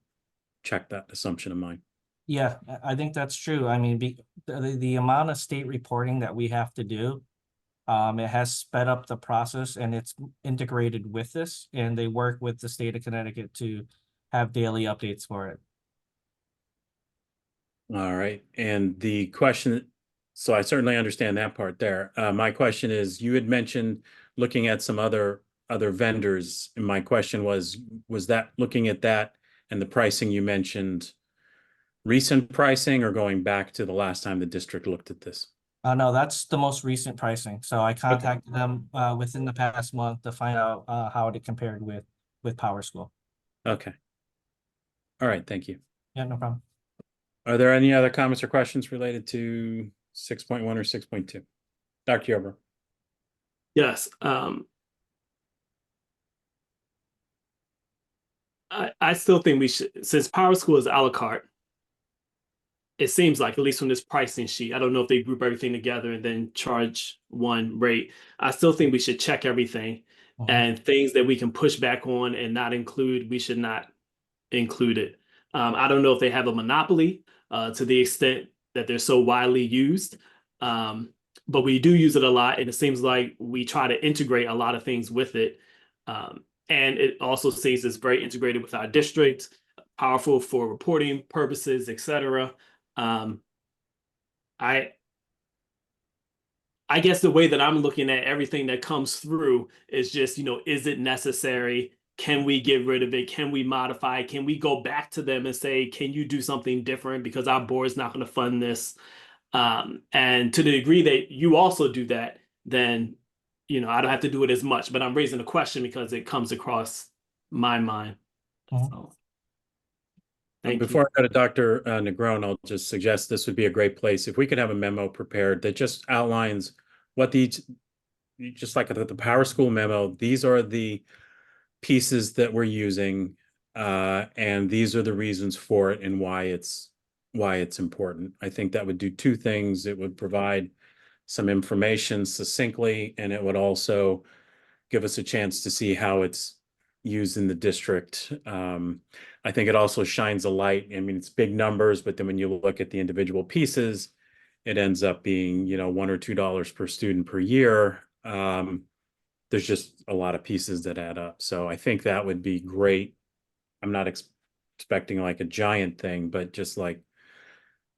check that assumption of mine. Yeah, I think that's true. I mean, the amount of state reporting that we have to do, it has sped up the process, and it's integrated with this, and they work with the state of Connecticut to have daily updates for it. All right. And the question, so I certainly understand that part there. My question is, you had mentioned looking at some other vendors, and my question was that looking at that and the pricing you mentioned, recent pricing or going back to the last time the district looked at this? No, that's the most recent pricing. So I contacted them within the past month to find out how it compared with Power School. Okay. All right. Thank you. Yeah, no problem. Are there any other comments or questions related to 6.1 or 6.2? Dr. Yarborough. Yes. I still think we should, since Power School is a la carte, it seems like, at least from this pricing sheet, I don't know if they group everything together and then charge one rate. I still think we should check everything, and things that we can push back on and not include, we should not include it. I don't know if they have a monopoly to the extent that they're so widely used, but we do use it a lot, and it seems like we try to integrate a lot of things with it. And it also seems it's very integrated with our district, powerful for reporting purposes, etc. I guess the way that I'm looking at everything that comes through is just, is it necessary? Can we get rid of it? Can we modify? Can we go back to them and say, can you do something different? Because our board's not going to fund this. And to the degree that you also do that, then, I don't have to do it as much, but I'm raising a question because it comes across my mind. So, thank you. Before I go to Dr. Negron, I'll just suggest this would be a great place if we could have a memo prepared that just outlines what just like the Power School memo, these are the pieces that we're using, and these are the reasons for it and why it's important. I think that would do two things. It would provide some information succinctly, and it would also give us a chance to see how it's used in the district. I think it also shines a light. I mean, it's big numbers, but then when you look at the individual pieces, it ends up being, $1 or $2 per student per year. There's just a lot of pieces that add up. So I think that would be great. I'm not expecting like a giant thing, but just like,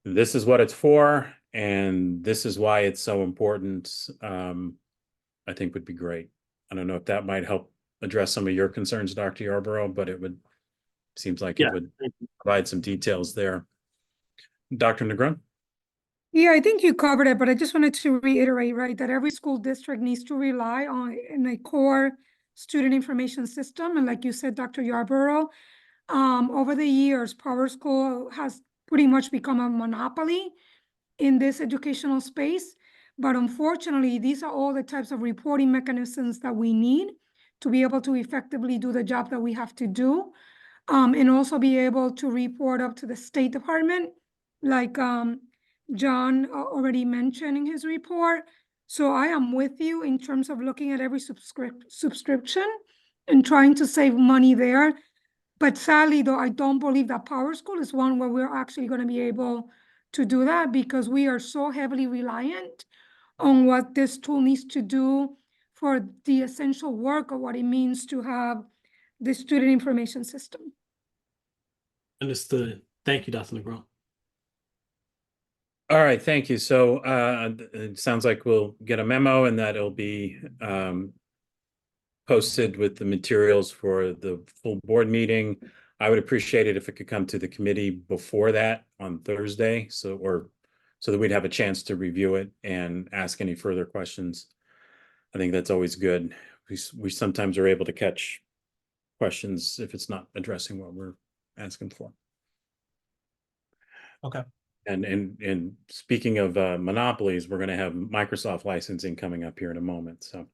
this is what it's for, and this is why it's so important, I think would be great. I don't know if that might help address some of your concerns, Dr. Yarborough, but seems like it would provide some details there. Dr. Negron? Yeah, I think you covered it, but I just wanted to reiterate, right, that every school district needs to rely on a core student information system. And like you said, Dr. Yarborough, over the years, Power School has pretty much become a monopoly in this educational space. But unfortunately, these are all the types of reporting mechanisms that we need to be able to effectively do the job that we have to do, and also be able to report up to the State Department, like John already mentioned in his report. So I am with you in terms of looking at every subscription and trying to save money there. But sadly, though, I don't believe that Power School is one where we're actually going to be able to do that, because we are so heavily reliant on what this tool needs to do for the essential work of what it means to have the student information system. Understood. Thank you, Dr. Negron. All right, thank you. So it sounds like we'll get a memo and that it'll be posted with the materials for the full board meeting. I would appreciate it if it could come to the committee before that on Thursday, so that we'd have a chance to review it and ask any further questions. I think that's always good. We sometimes are able to catch questions if it's not addressing what we're asking for. Okay. And speaking of monopolies, we're going to have Microsoft licensing coming up here in a moment. So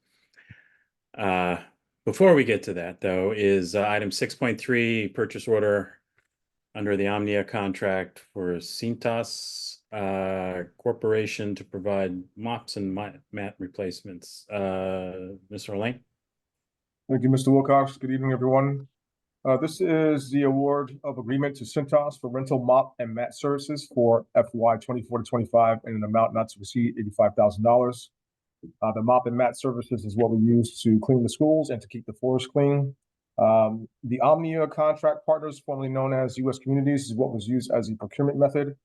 before we get to that, though, is item 6.3, purchase order under the Omnia contract for Cintas Corporation to provide mops and mat replacements. Mr. Lane? Thank you, Mr. Wilcox. Good evening, everyone. This is the award of agreement to Cintas for rental mop and mat services for FY 24 to 25 in an amount not to exceed $85,000. The mop and mat services is what we use to clean the schools and to keep the floors clean. The Omnia contract partners, formerly known as U.S. Communities, is what was used as the procurement method.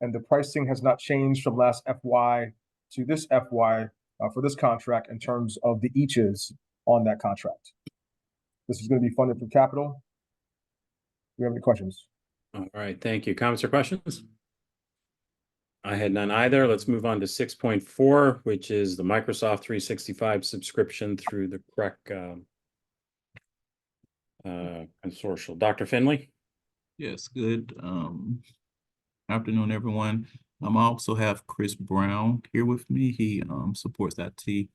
And the pricing has not changed from last FY to this FY for this contract in terms of the eaches on that contract. This is going to be funded through capital. Do you have any questions? All right, thank you. Comments or questions? I had none either. Let's move on to 6.4, which is the Microsoft 365 subscription through the CREC consortium. Dr. Finley? Yes, good afternoon, everyone. I also have Chris Brown here with me. He supports IT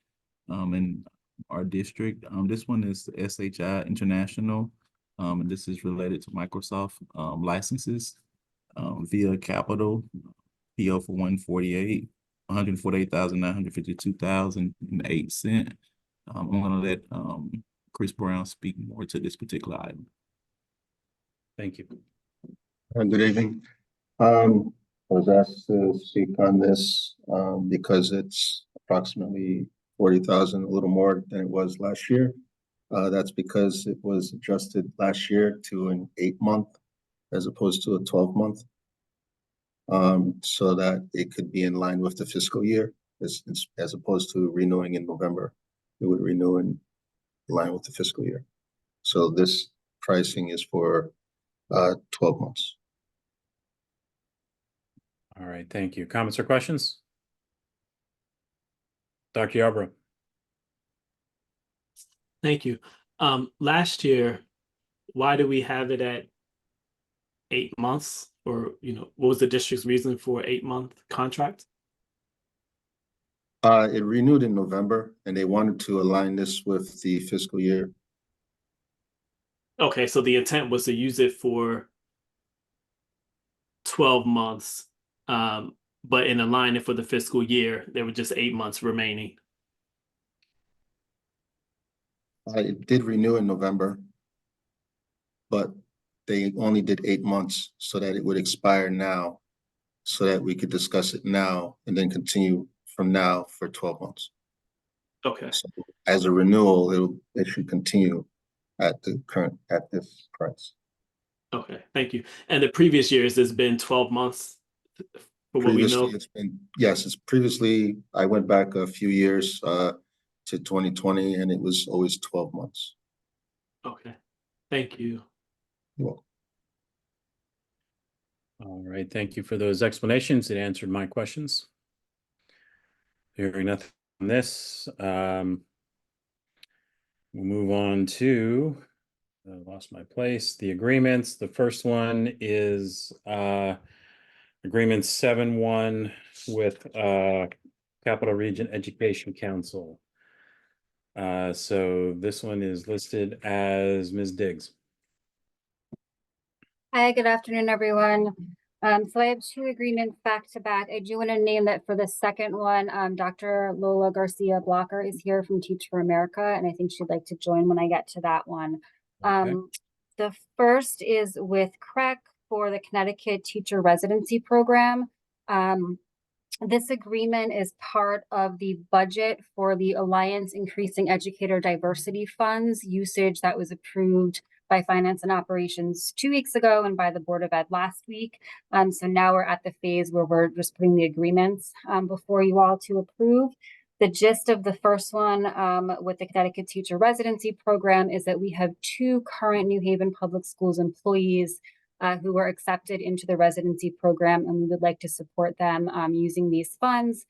in our district. This one is SHI International, and this is related to Microsoft licenses. via capital, PO for 148,952,008. I'm gonna let Chris Brown speak more to this particular item. Thank you. Good evening. I was asked to speak on this because it's approximately 40,000, a little more than it was last year. That's because it was adjusted last year to an 8-month as opposed to a 12-month. So that it could be in line with the fiscal year as opposed to renewing in November. It would renew in line with the fiscal year. So this pricing is for 12 months. All right, thank you. Comments or questions? Dr. Yarbrough. Thank you. Last year, why do we have it at 8 months? Or, what was the district's reason for 8-month contract? It renewed in November, and they wanted to align this with the fiscal year. Okay, so the intent was to use it for 12 months, but in align it for the fiscal year, there were just 8 months remaining. It did renew in November, but they only did 8 months so that it would expire now, so that we could discuss it now and then continue from now for 12 months. Okay. So as a renewal, it should continue at this price. Okay, thank you. And the previous years, there's been 12 months for what we know? It's previously, I went back a few years to 2020, and it was always 12 months. Okay, thank you. You're welcome. All right, thank you for those explanations. It answered my questions. Hearing nothing on this, we'll move on to, I lost my place, the agreements. The first one is Agreement 7-1 with Capital Region Education Council. So this one is listed as Ms. Diggs. Hi, good afternoon, everyone. So I have 2 agreements back to back. I do want to name that for the second one, Dr. Lola Garcia Blocker is here from Teach for America, and I think she'd like to join when I get to that one. Okay. The first is with CREC for the Connecticut Teacher Residency Program. This agreement is part of the budget for the Alliance Increasing Educator Diversity Funds usage that was approved by Finance and Operations 2 weeks ago and by the Board of Ed last week. So now we're at the phase where we're just putting the agreements before you all to approve. The gist of the first one with the Connecticut Teacher Residency Program is that we have 2 current New Haven Public Schools employees who were accepted into the residency program, and we would like to support them using these funds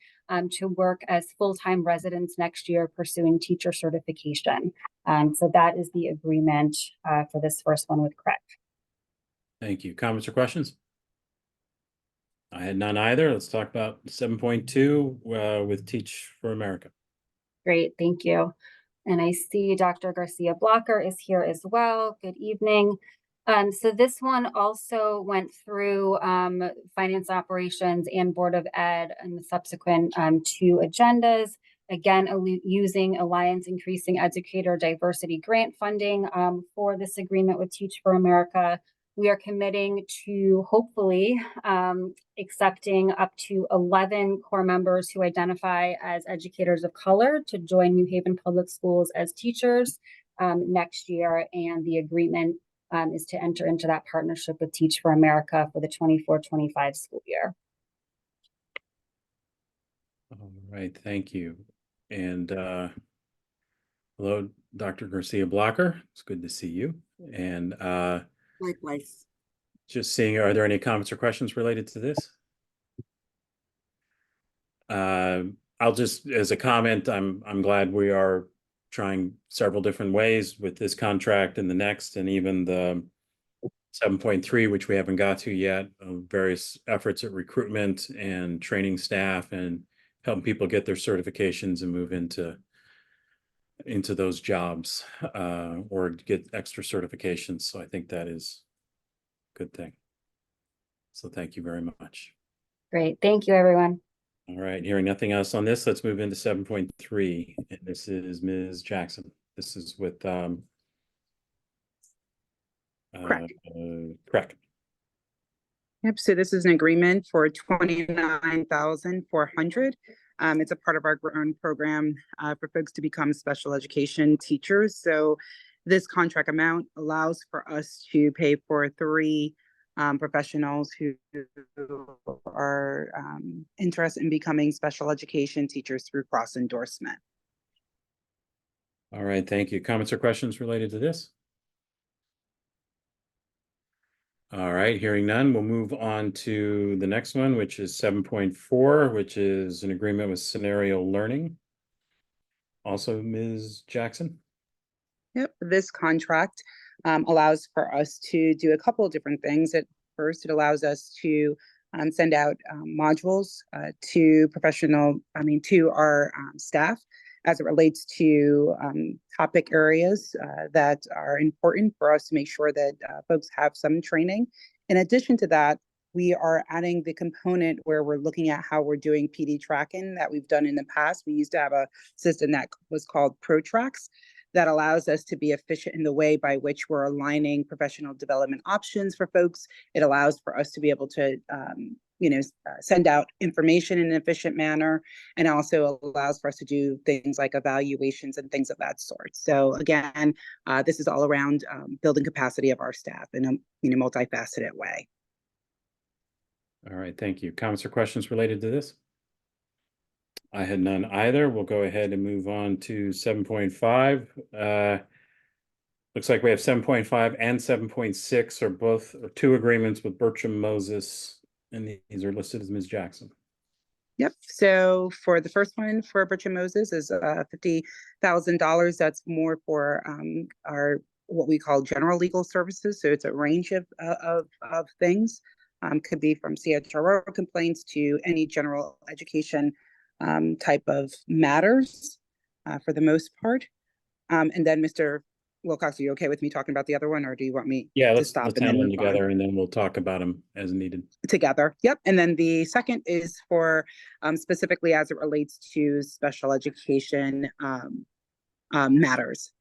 to work as full-time residents next year pursuing teacher certification. So that is the agreement for this first one with CREC. Thank you. Comments or questions? I had none either. Let's talk about 7.2 with Teach for America. Great, thank you. And I see Dr. Garcia Blocker is here as well. Good evening. So this one also went through Finance Operations and Board of Ed and the subsequent 2 agendas. Again, using Alliance Increasing Educator Diversity grant funding for this agreement with Teach for America. We are committing to hopefully accepting up to 11 core members who identify as educators of color to join New Haven Public Schools as teachers next year. And the agreement is to enter into that partnership with Teach for America for the 24-25 school year. All right, thank you. And hello, Dr. Garcia Blocker. It's good to see you. And Likewise. just seeing, are there any comments or questions related to this? I'll just, as a comment, I'm glad we are trying several different ways with this contract and the next, and even the 7.3, which we haven't got to yet, various efforts at recruitment and training staff and helping people get their certifications and move into those jobs or get extra certifications. So I think that is a good thing. So thank you very much. Great. Thank you, everyone. All right, hearing nothing else on this, let's move into 7.3. And this is Ms. Jackson. This is with Correct. correct. Yep, so this is an agreement for 29,400. It's a part of our growing program for folks to become special education teachers. So this contract amount allows for us to pay for 3 professionals who are interested in becoming special education teachers through cross endorsement. All right, thank you. Comments or questions related to this? All right, hearing none, we'll move on to the next one, which is 7.4, which is an agreement with Scenario Learning. Also, Ms. Jackson. Yep, this contract allows for us to do a couple of different things. At first, it allows us to send out modules to to our staff as it relates to topic areas that are important for us to make sure that folks have some training. In addition to that, we are adding the component where we're looking at how we're doing PD tracking that we've done in the past. We used to have a system that was called ProTracks that allows us to be efficient in the way by which we're aligning professional development options for folks. It allows for us to be able to send out information in an efficient manner, and also allows for us to do things like evaluations and things of that sort. So again, this is all around building capacity of our staff in a multifaceted way. All right, thank you. Comments or questions related to this? I had none either. We'll go ahead and move on to 7.5. Looks like we have 7.5 and 7.6 are both 2 agreements with Bertram Moses, and these are listed as Ms. Jackson. Yep. So for the first one for Bertram Moses is $50,000. That's more for our what we call general legal services. So it's a range of things. Could be from CHRO complaints to any general education type of matters for the most part. And then Mr. Wilcox, are you okay with me talking about the other one, or do you want me to stop let's and then handle them move on? together, and then we'll talk about them as needed. Together. Yep. And then the second is for specifically as it relates to special education matters.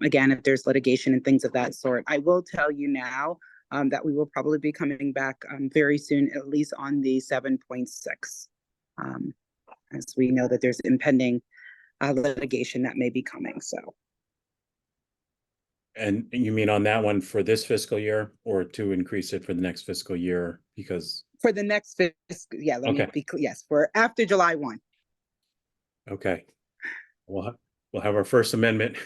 Again, if there's litigation and things of that sort. I will tell you now that we will probably be coming back very soon, at least on the 7.6. As we know that there's impending litigation that may be coming. So. And you mean on that one for this fiscal year, or to increase it for the next fiscal year? Because for the next fiscal, yeah, let me be clear. Yes, for after July 1. Okay. We'll have our first amendment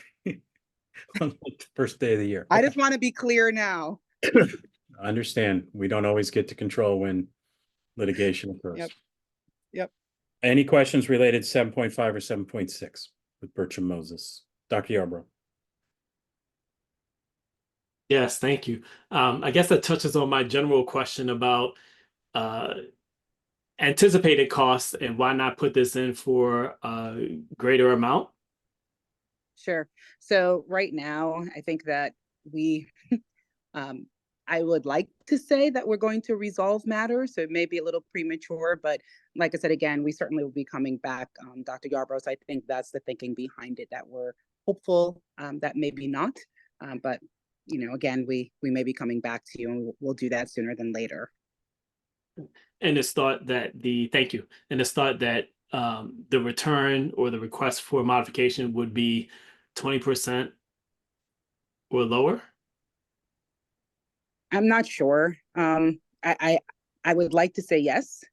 on the first day of the year. I just want to be clear now. I understand. We don't always get to control when litigation occurs. Yep. Any questions related to 7.5 or 7.6 with Bertram Moses? Dr. Yarbrough. Yes, thank you. I guess that touches on my general question about anticipated costs and why not put this in for a greater amount? Sure. So right now, I think that we, I would like to say that we're going to resolve matters. So it may be a little premature, but like I said, again, we certainly will be coming back, Dr. Yarbrough. So I think that's the thinking behind it, that we're hopeful that maybe not, but again, we may be coming back to you, and we'll do that sooner than later. And it's thought that thank you. And it's thought that the return or the request for modification would be 20% or lower? I'm not sure. I would like to say yes,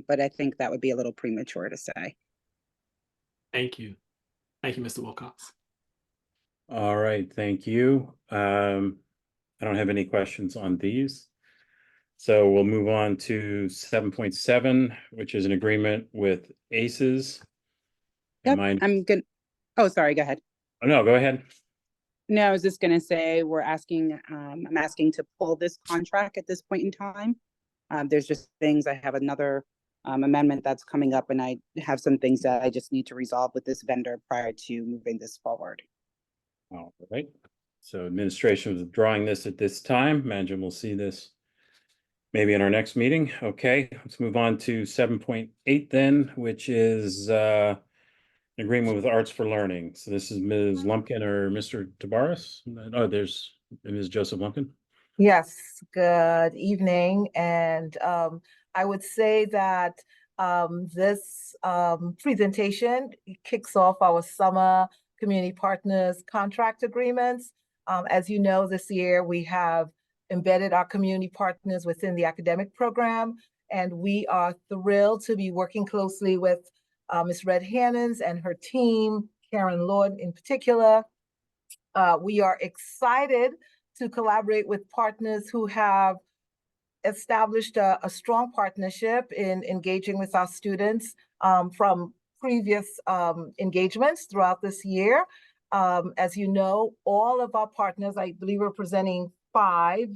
but I think that would be a little premature to say. Thank you. Thank you, Mr. Wilcox. All right, thank you. I don't have any questions on these. So we'll move on to 7.7, which is an agreement with ACES. Yep, I'm good. Oh, sorry, go ahead. Oh, no, go ahead. No, I was just going to say I'm asking to pull this contract at this point in time. There's just things, I have another amendment that's coming up, and I have some things that I just need to resolve with this vendor prior to moving this forward. All right. So administration is withdrawing this at this time. Imagine we'll see this maybe in our next meeting. Okay, let's move on to 7.8 then, which is agreement with Arts for Learning. So this is Ms. Lumpkin or Mr. Tabaris? Oh, there's Ms. Joseph Lumpkin. Yes, good evening. And I would say that this presentation kicks off our summer community partners contract agreements. As you know, this year we have embedded our community partners within the academic program, and we are thrilled to be working closely with Ms. Red Hannons and her team, Karen Lord in particular. We are excited to collaborate with partners who have established a strong partnership in engaging with our students from previous engagements throughout this year. As you know, all of our partners, I believe we're presenting 5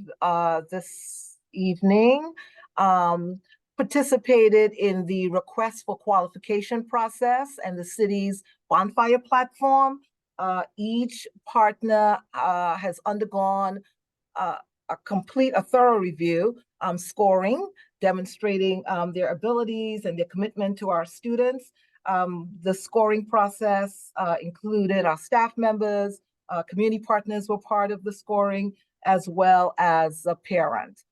this evening, participated in the request for qualification process and the city's bonfire platform. Each partner has undergone a thorough review, scoring, demonstrating their abilities and their commitment to our students. The scoring process included our staff members, community partners were part of the scoring, as well as a parent.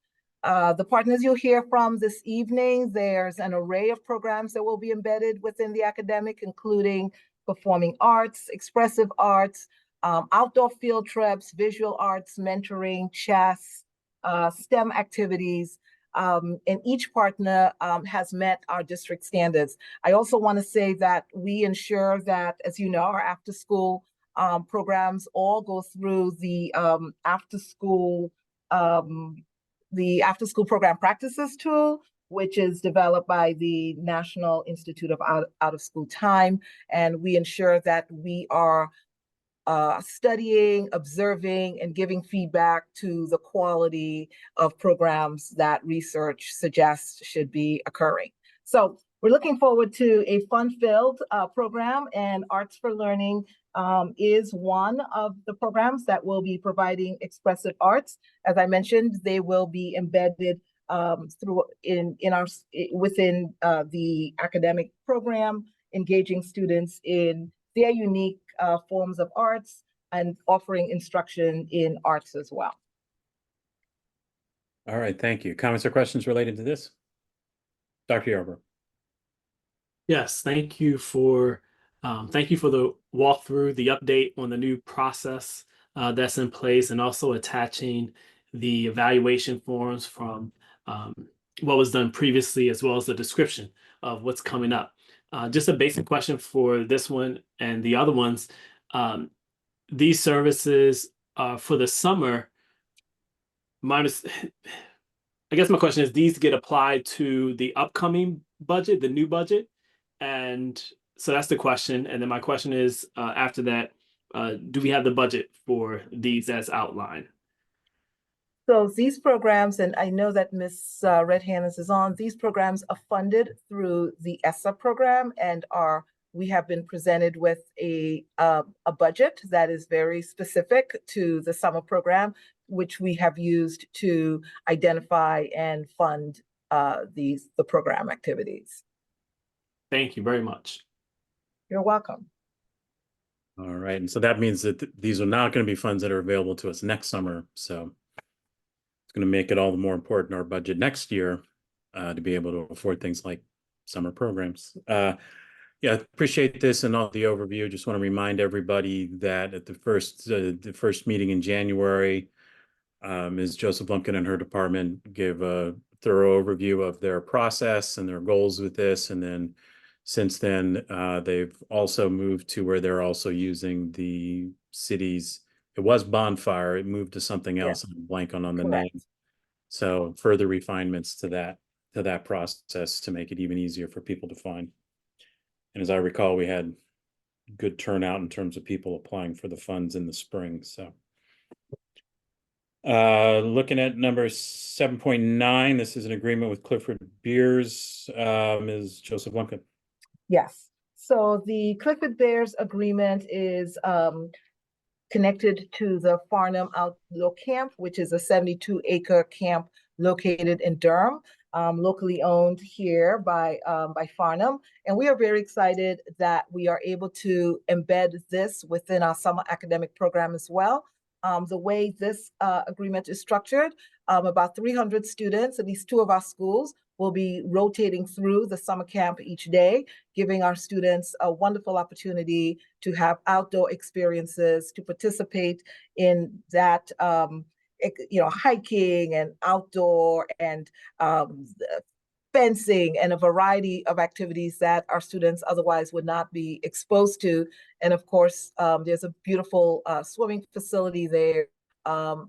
The partners you'll hear from this evening, there's an array of programs that will be embedded within the academic, including performing arts, expressive arts, outdoor field trips, visual arts, mentoring, chess, STEM activities, and each partner has met our district standards. I also want to say that we ensure that, as you know, our after-school programs all go through the after-school program practices tool, which is developed by the National Institute of Out-of-School Time. And we ensure that we are studying, observing, and giving feedback to the quality of programs that research suggests should be occurring. So we're looking forward to a fun-filled program, and Arts for Learning is one of the programs that will be providing expressive arts. As I mentioned, they will be embedded within the academic program, engaging students in their unique forms of arts and offering instruction in arts as well. All right, thank you. Comments or questions related to this? Dr. Yarbrough. Yes, thank you for the walkthrough, the update on the new process that's in place, and also attaching the evaluation forms from what was done previously, as well as the description of what's coming up. Just a basic question for this one and the other ones. These services for the summer, I guess my question is, these get applied to the upcoming budget, the new budget? And so that's the question. And then my question is, after that, do we have the budget for these as outlined? So these programs, and I know that Ms. Red Hannons is on, these programs are funded through the ESSA program, and we have been presented with a budget that is very specific to the summer program, which we have used to identify and fund the program activities. Thank you very much. You're welcome. All right, and so that means that these are not going to be funds that are available to us next summer. So it's going to make it all the more important, our budget next year, to be able to afford things like summer programs. Yeah, appreciate this and all the overview. Just want to remind everybody that at the first meeting in January, Ms. Joseph Lumpkin and her department gave a thorough overview of their process and their goals with this. And then since then, they've also moved to where they're also using the city's, it was Bonfire, it moved to something else. I'm blanking on the name. So further refinements to that process to make it even easier for people to find. And as I recall, we had good turnout in terms of people applying for the funds in the spring. So looking at number 7.9, this is an agreement with Clifford Beers. Ms. Joseph Lumpkin. Yes. So the Clifford Bears agreement is connected to the Farnham Outdoor Camp, which is a 72-acre camp located in Durham, locally owned here by Farnham. And we are very excited that we are able to embed this within our summer academic program as well. The way this agreement is structured, about 300 students, at least 2 of our schools, will be rotating through the summer camp each day, giving our students a wonderful opportunity to have outdoor experiences, to participate in that, hiking and outdoor and fencing and a variety of activities that our students otherwise would not be exposed to. And of course, there's a beautiful swimming facility there,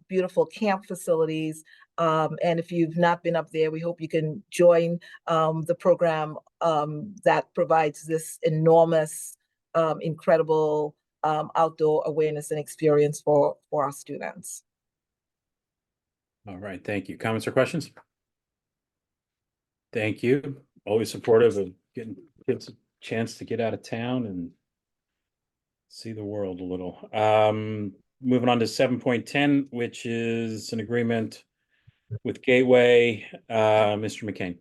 beautiful camp facilities. And if you've not been up there, we hope you can join the program that provides this enormous, incredible outdoor awareness and experience for our students. All right, thank you. Comments or questions? Thank you. Always supportive of getting kids a chance to get out of town and see the world a little. Moving on to 7.10, which is an agreement with Gateway. Mr. McCain.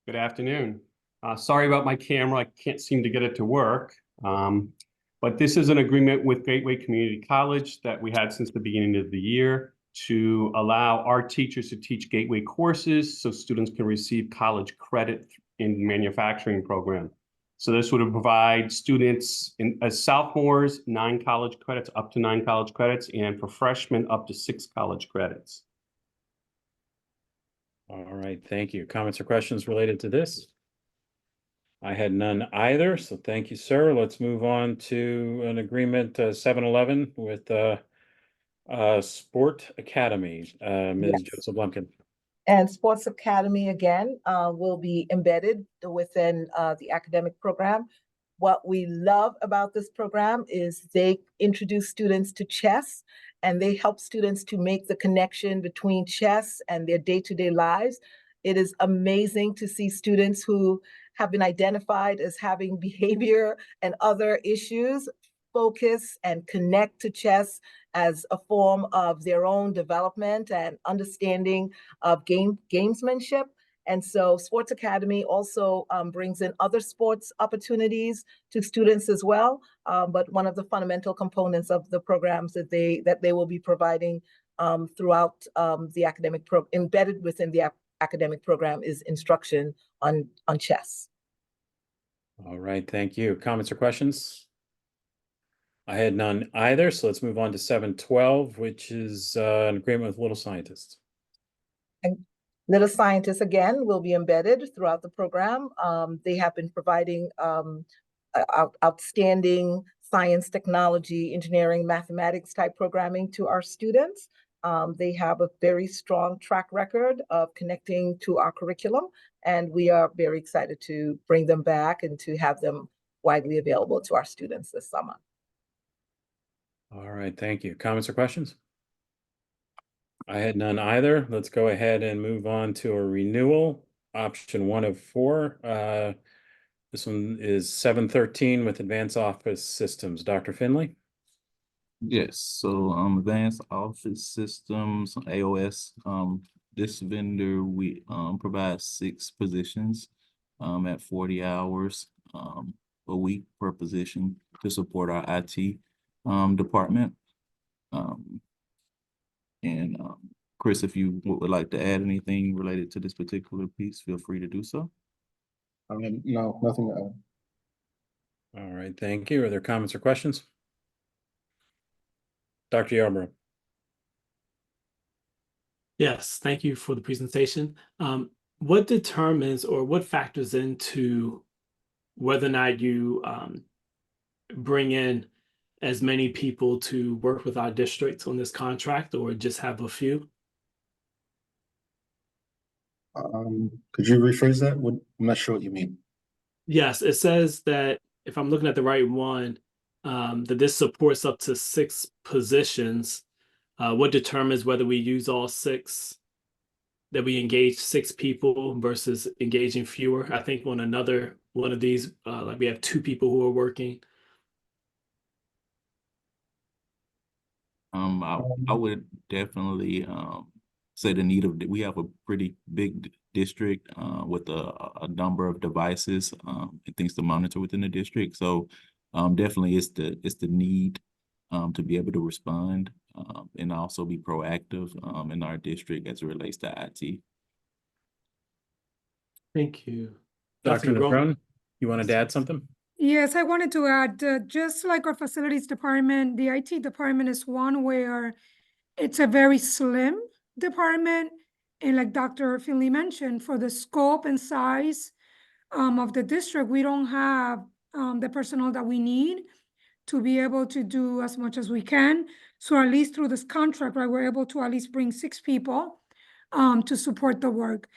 Good afternoon. Sorry about my camera. I can't seem to get it to work. But this is an agreement with Gateway Community College that we had since the beginning of the year to allow our teachers to teach Gateway courses so students can receive college credit in manufacturing program. So this would provide students as sophomores 9 college credits, up to 9 college credits, and for freshmen up to 6 college credits. All right, thank you. Comments or questions related to this? I had none either, so thank you, sir. Let's move on to an agreement 7-11 with Sport Academy. Ms. Yes. Joseph Lumpkin. And Sports Academy, again, will be embedded within the academic program. What we love about this program is they introduce students to chess, and they help students to make the connection between chess and their day-to-day lives. It is amazing to see students who have been identified as having behavior and other issues focus and connect to chess as a form of their own development and understanding of gamesmanship. And so Sports Academy also brings in other sports opportunities to students as well. But one of the fundamental components of the programs that they will be providing throughout the academic embedded within the academic program is instruction on chess. All right, thank you. Comments or questions? I had none either, so let's move on to 7-12, which is an agreement with Little Scientists. And Little Scientists, again, will be embedded throughout the program. They have been providing outstanding science, technology, engineering, mathematics type programming to our students. They have a very strong track record of connecting to our curriculum, and we are very excited to bring them back and to have them widely available to our students this summer. All right, thank you. Comments or questions? I had none either. Let's go ahead and move on to a renewal, option 1 of 4. This one is 7-13 with Advanced Office Systems. Dr. Finley? Yes, so Advanced Office Systems, AOS, this vendor, we provide 6 positions at 40 hours a week per position to support our IT department. Chris, if you would like to add anything related to this particular piece, feel free to do so. No, nothing to add. All right, thank you. Are there comments or questions? Dr. Yarborough. Yes, thank you for the presentation. What determines or what factors into whether or not you bring in as many people to work with our districts on this contract, or just have a few? Could you rephrase that? I'm not sure what you mean. Yes, it says that, if I'm looking at the right one, that this supports up to 6 positions. What determines whether we use all 6, that we engage 6 people versus engaging fewer? I think on another one of these, like we have 2 people who are working. I would definitely say the need of, we have a pretty big district with a number of devices and things to monitor within the district. So definitely it's the need to be able to respond and also be proactive in our district as it relates to IT. Thank you. Dr. Lebron? Lebron, you wanted to add something? Yes, I wanted to add, just like our facilities department, the IT department is one where it's a very slim department. And like Dr. Finley mentioned, for the scope and size of the district, we don't have the personnel that we need to be able to do as much as we can. So at least through this contract, right, we're able to at least bring 6 people to support the work.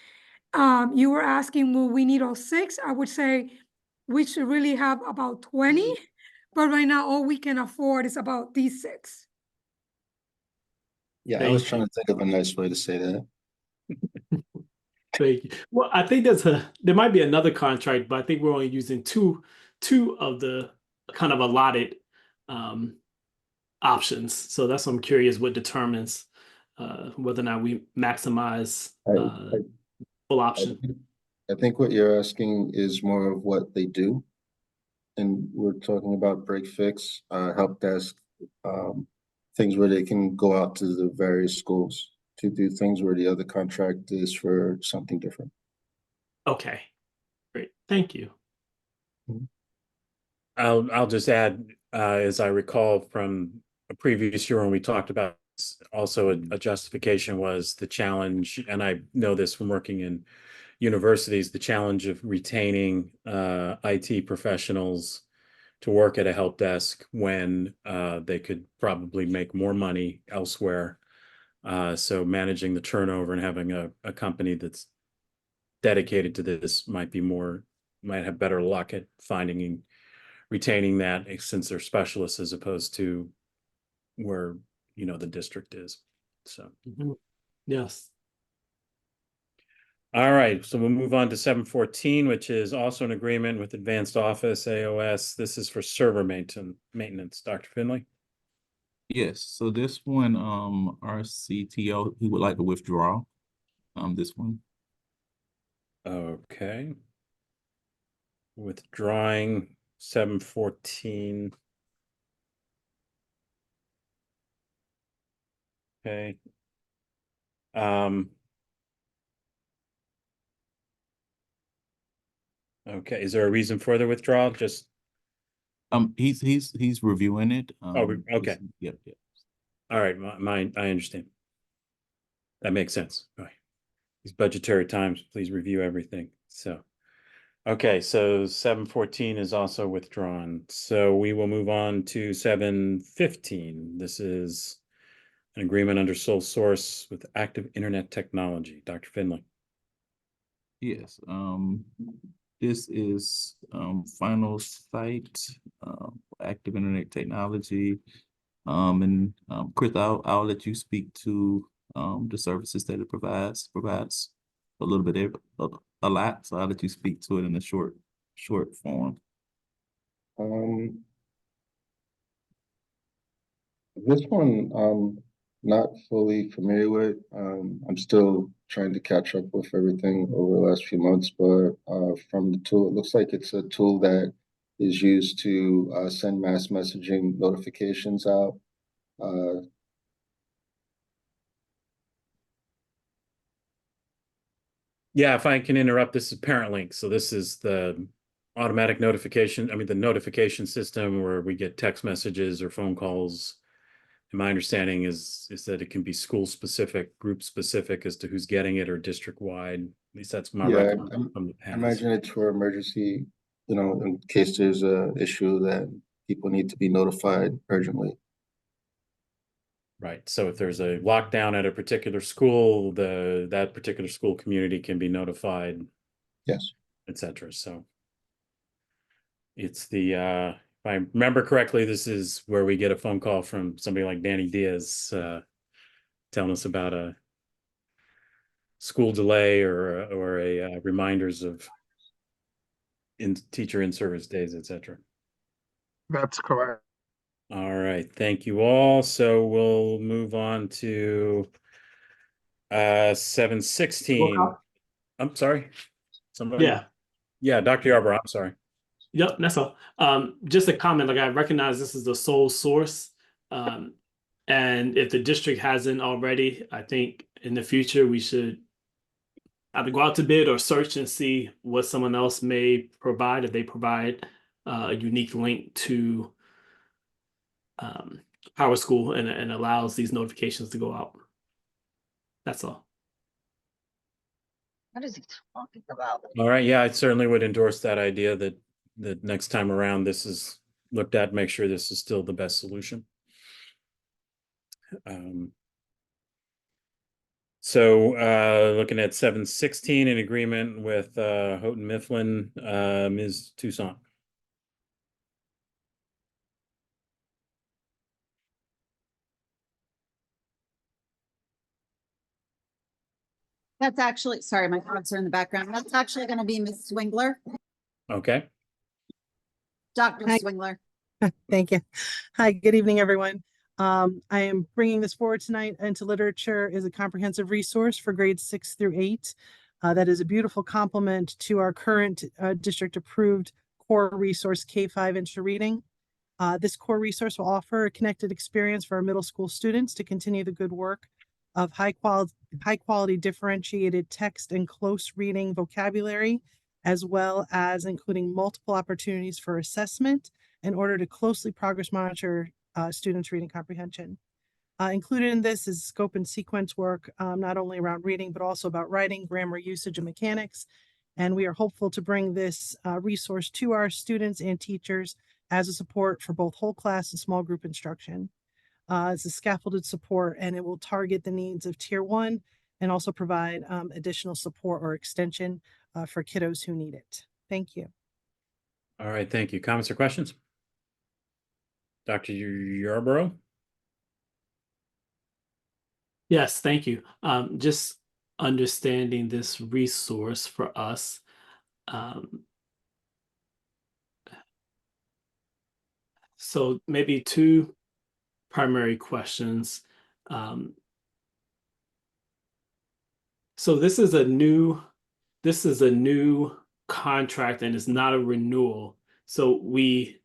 You were asking, will we need all 6? I would say we should really have about 20, but right now all we can afford is about these 6. Yeah, I Thank was you. trying to think of a nice way to say that. Thank you. Well, I think there might be another contract, but I think we're only using two of the kind of allotted options. So that's what I'm curious what determines whether or not we maximize full option. I think what you're asking is more of what they do. And we're talking about break fix, help desk, things where they can go out to the various schools to do things where the other contract is for something different. Okay, great. Thank you. I'll just add, as I recall from a previous year when we talked about this, also a justification was the challenge, and I know this from working in universities, the challenge of retaining IT professionals to work at a help desk when they could probably make more money elsewhere. So managing the turnover and having a company that's dedicated to this might have better luck at finding and retaining that, since they're specialists as opposed to where the district is. So yes. All right, so we'll move on to 714, which is also an agreement with Advanced Office, AOS. This is for server maintenance. Dr. Finley? Yes, so this one, our CTO, he would like to withdraw this one. Okay. Withdrawing 714. Okay. Okay, is there a reason for the withdrawal? Just He's reviewing it. Okay. Yep. All right, I understand. That makes sense. All right. These budgetary times, please review everything. So, okay, so 714 is also withdrawn. So we will move on to 715. This is an agreement under sole source with Active Internet Technology. Dr. Finley. Yes, this is final site, Active Internet Technology. And Chris, I'll let you speak to the services that it provides a little bit a lot. So I'll let you speak to it in a short form. This one I'm not fully familiar with. I'm still trying to catch up with everything over the last few months, but from the tool, it looks like it's a tool that is used to send mass messaging notifications out. Yeah, if I can interrupt, this is Parent Link. So this is the automatic notification, the notification system where we get text messages or phone calls. And my understanding is that it can be school specific, group specific as to who's getting it, or district wide. At least that's my recollection from the I past. imagine it's for emergency, in case there's a issue that people need to be notified urgently. Right. So if there's a lockdown at a particular school, that particular school community can be notified. Yes. Etc. So it's if I remember correctly, this is where we get a phone call from somebody like Danny Diaz telling us about a school delay or a reminders of teacher in-service days, etc. That's correct. All right, thank you all. So we'll move on to 716. Wilcox? I'm sorry. Somebody? Yeah. Yeah, Dr. Yarborough, I'm sorry. Yep, that's all. Just a comment, like I recognize this is the sole source. And if the district hasn't already, I think in the future we should either go out to bid or search and see what someone else may provide, if they provide a unique link to Power School and allows these notifications to go out. That's all. What is he talking about? All right, yeah, I certainly would endorse that idea that next time around this is looked at, make sure this is still the best solution. So looking at 716 in agreement with Houghton Mifflin, Ms. Toussaint. That's actually, sorry, my thoughts are in the background. That's actually going to be Ms. Swingler, Okay. Dr. Hi. Swingler. Thank you. Hi, good evening, everyone. I am bringing this forward tonight. Into Literature is a comprehensive resource for grades 6 through 8. That is a beautiful complement to our current district-approved core resource K-5 Into Reading. This core resource will offer a connected experience for our middle school students to continue the good work of high quality differentiated text and close reading vocabulary, as well as including multiple opportunities for assessment in order to closely progress monitor students' reading comprehension. Included in this is scope and sequence work, not only around reading, but also about writing, grammar, usage, and mechanics. And we are hopeful to bring this resource to our students and teachers as a support for both whole class and small group instruction. It's a scaffolded support, and it will target the needs of Tier 1 and also provide additional support or extension for kiddos who need it. Thank you. All right, thank you. Comments or questions? Dr. Yarborough? Yes, thank you. Just understanding this resource for us. So maybe two primary questions. So this is a new contract and it's not a renewal. So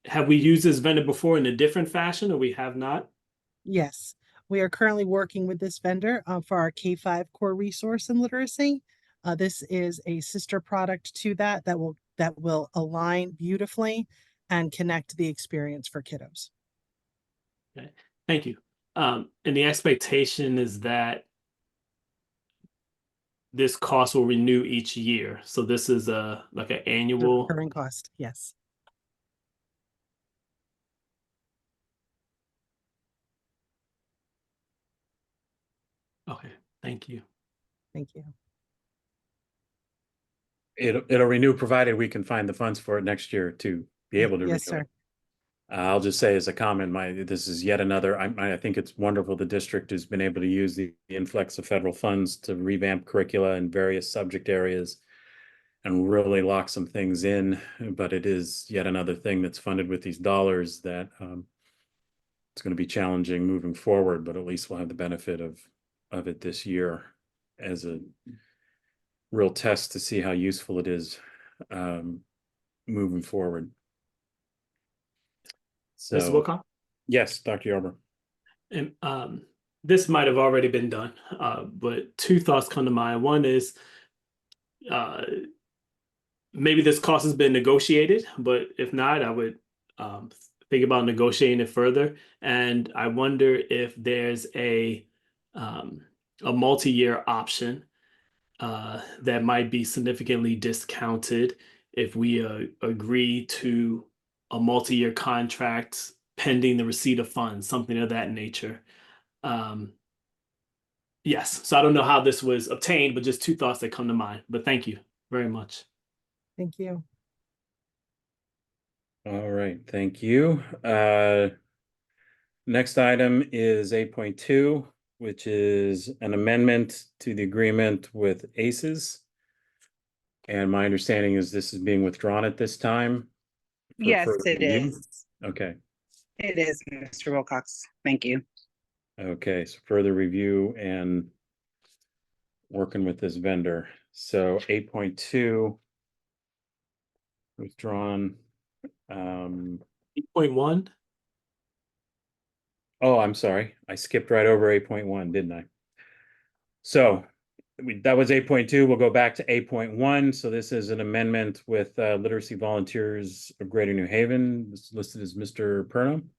have we used this vendor before in a different fashion, or we have not? Yes, we are currently working with this vendor for our K-5 core resource in literacy. This is a sister product to that will align beautifully and connect the experience for kiddos. Okay, thank you. And the expectation is that this cost will renew each year. So this is like an annual Recurring cost, yes. Okay, thank you. Thank you. It'll renew provided we can find the funds for it next year to be able to renew Yes, sir. it. I'll just say as a comment, this is yet another, I think it's wonderful the district has been able to use the influx of federal funds to revamp curricula in various subject areas and really lock some things in, but it is yet another thing that's funded with these dollars that it's going to be challenging moving forward, but at least we'll have the benefit of it this year as a real test to see how useful it is moving forward. Mr. So, Wilcox? yes, Dr. Yarborough. And this might have already been done, but two thoughts come to mind. One is maybe this cost has been negotiated, but if not, I would think about negotiating it further. And I wonder if there's a multi-year option that might be significantly discounted if we agree to a multi-year contract pending the receipt of funds, something of that nature. Yes, so I don't know how this was obtained, but just two thoughts that come to mind. But thank you very much. Thank you. All right, thank you. Next item is 8.2, which is an amendment to the agreement with ACES. And my understanding is this is being withdrawn at this time. Yes, it review? is. Okay. It is, Mr. Wilcox. Thank you. Okay, so further review and working with this vendor. So 8.2 withdrawn. 8.1. Oh, I'm sorry. I skipped right over 8.1, didn't I? So that was 8.2. We'll go back to 8.1. So this is an amendment with Literacy Volunteers of Greater New Haven. This is listed as Mr. Purnam.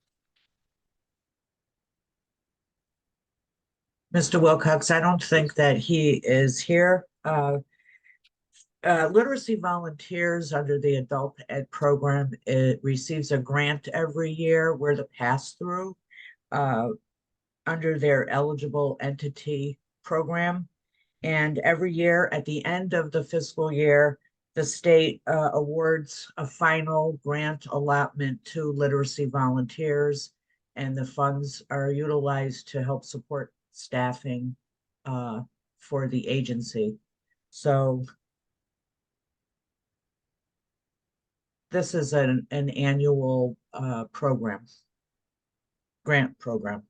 Mr. Wilcox, I don't think that he is here. Literacy Volunteers under the Adult Ed program, it receives a grant every year. We're the pass-through under their eligible entity program. And every year at the end of the fiscal year, the state awards a final grant allotment to literacy volunteers, and the funds are utilized to help support staffing for the agency. So this is an annual program, grant program.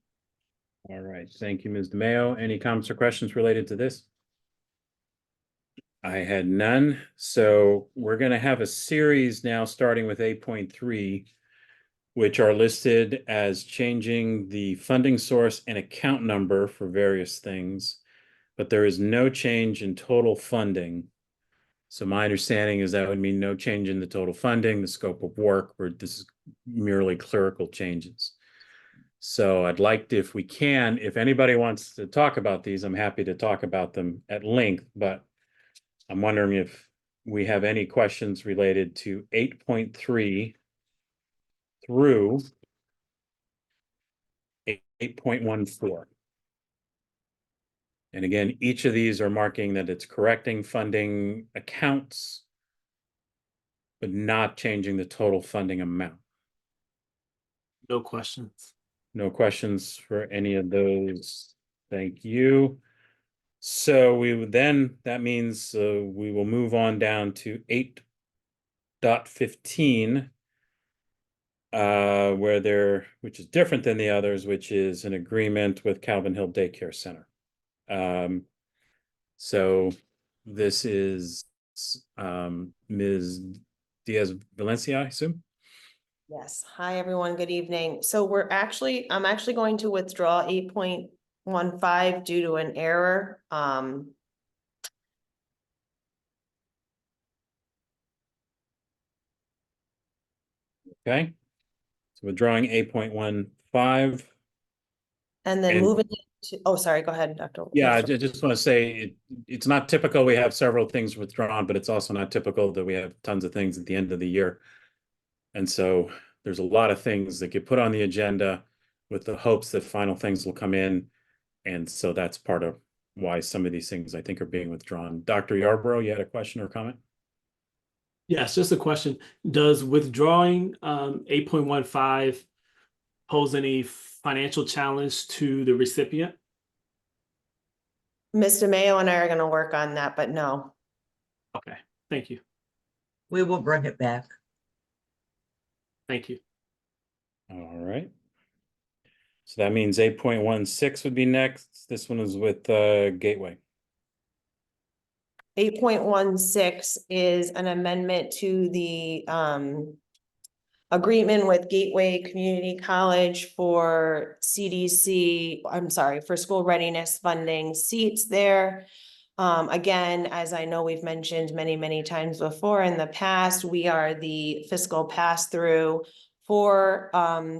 All right. Thank you, Ms. DeMayo. Any comments or questions related to this? I had none. So we're going to have a series now starting with 8.3, which are listed as changing the funding source and account number for various things, but there is no change in total funding. So my understanding is that would mean no change in the total funding, the scope of work, or this is merely clerical changes. So I'd like to, if we can, if anybody wants to talk about these, I'm happy to talk about them at length, but I'm wondering if we have any questions related to 8.3 through 8.14. And again, each of these are marking that it's correcting funding accounts, but not changing the total funding amount. No questions. No questions for any of those. Thank you. So we would then, that means we will move on down to 8.15, which is different than the others, which is an agreement with Calvin Hill Daycare Center. So this is Ms. Diaz-Valencia, I assume? Yes. Hi, everyone. Good evening. So I'm actually going to withdraw 8.15 due to an error. Okay. So withdrawing 8.15. And then moving to, oh, sorry, go ahead, Dr. Yeah, I just want to say it's not typical. We have several things withdrawn, but it's also not typical that we have tons of things at the end of the year. And so there's a lot of things that get put on the agenda with the hopes that final things will come in. And so that's part of why some of these things I think are being withdrawn. Dr. Yarborough, you had a question or comment? Yes, just a question. Does withdrawing 8.15 pose any financial challenge to the recipient? Mr. Mayo and I are going to work on that, but no. Okay, thank you. We will bring it back. Thank you. All right. So that means 8.16 would be next. This one is with Gateway. 8.16 is an amendment to the agreement with Gateway Community College for for school readiness funding seats there. Again, as I know we've mentioned many, many times before in the past, we are the fiscal pass-through for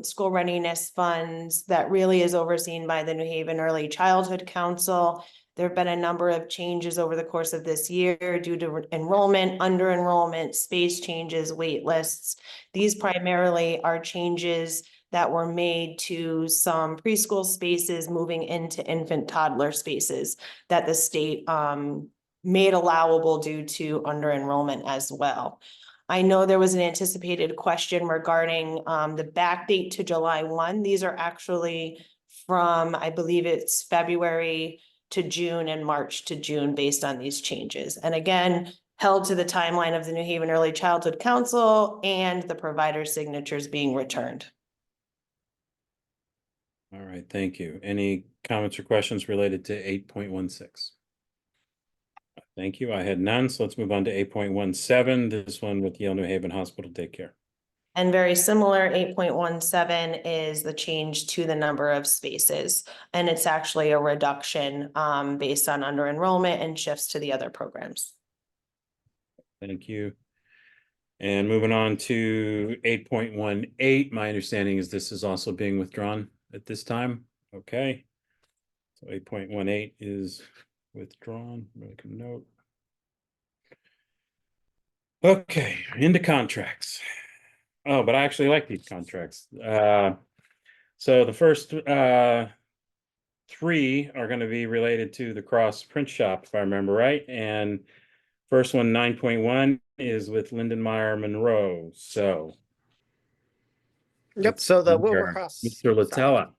school readiness funds that really is overseen by the New Haven Early Childhood Council. There have been a number of changes over the course of this year due to enrollment, under enrollment, space changes, wait lists. These primarily are changes that were made to some preschool spaces moving into infant toddler spaces that the state made allowable due to under enrollment as well. I know there was an anticipated question regarding the back date to July 1. These are actually from, I believe it's February to June and March to June based on these changes. And again, held to the timeline of the New Haven Early Childhood Council and the provider signatures being returned. All right, thank you. Any comments or questions related to 8.16? Thank you. I had none, so let's move on to 8.17, this one with Yale New Haven Hospital Daycare. And very similar, 8.17 is the change to the number of spaces. And it's actually a reduction based on under enrollment and shifts to the other programs. Thank you. And moving on to 8.18, my understanding is this is also being withdrawn at this time. Okay. So 8.18 is withdrawn. Make a note. Okay, into contracts. Oh, but I actually like these contracts. So the first three are going to be related to the Cross Print Shop, if I remember right. And first one, 9.1, is with Lindenmeyer Monroe. So Yep, let's so the hear Wilbercross. Mr. Latella.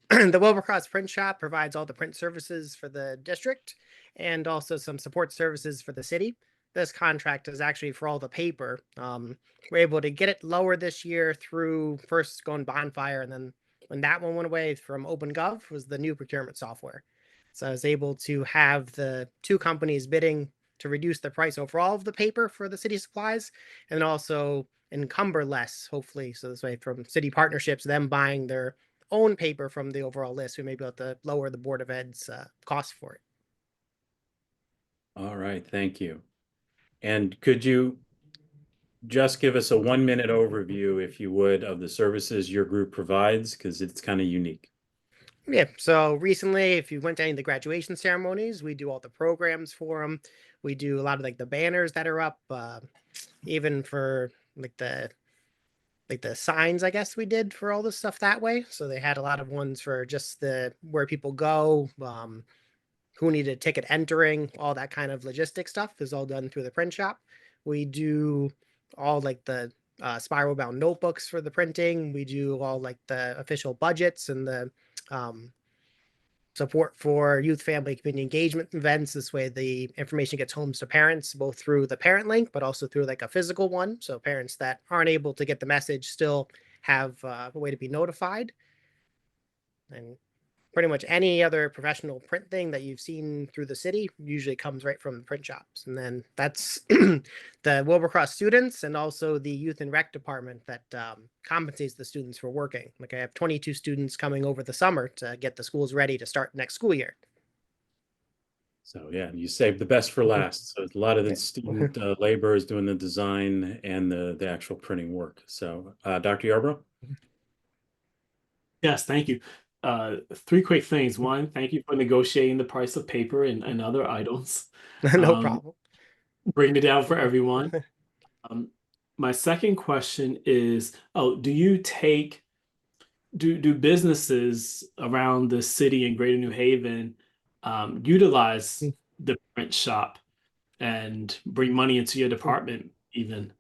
The Wilbercross Print Shop provides all the print services for the district and also some support services for the city. This contract is actually for all the paper. We're able to get it lower this year through first going Bonfire, and then when that one went away from OpenGov was the new procurement software. So I was able to have the two companies bidding to reduce the price overall of the paper for the city supplies, and also encumber less, hopefully. So this way, from city partnerships, them buying their own paper from the overall list, we may be able to lower the Board of Ed's cost for it. All right, thank you. And could you just give us a 1-minute overview, if you would, of the services your group provides, because it's kind of unique. Yeah, so recently, if you went to any of the graduation ceremonies, we do all the programs for them. We do a lot of like the banners that are up, even for like the signs, I guess we did for all this stuff that way. So they had a lot of ones for just the where people go, who needed a ticket entering, all that kind of logistic stuff is all done through the print shop. We do all like the spiral bound notebooks for the printing. We do all like the official budgets and the support for youth, family, community engagement events. This way the information gets home to parents, both through the parent link, but also through like a physical one. So parents that aren't able to get the message still have a way to be notified. And pretty much any other professional print thing that you've seen through the city usually comes right from the print shops. And then that's the Wilbercross students and also the youth and rec department that compensates the students for working. Like I have 22 students coming over the summer to get the schools ready to start next school year. So yeah, you saved the best for last. So a lot of the student labor is doing the design and the actual printing work. So Dr. Yarbrough? Yes, thank you. Three quick things. One, thank you for negotiating the price of paper and other items. No problem. Bringing it down for everyone. My second question is, do you take, do businesses around the city in Greater New Haven utilize the print shop and bring money into your department even?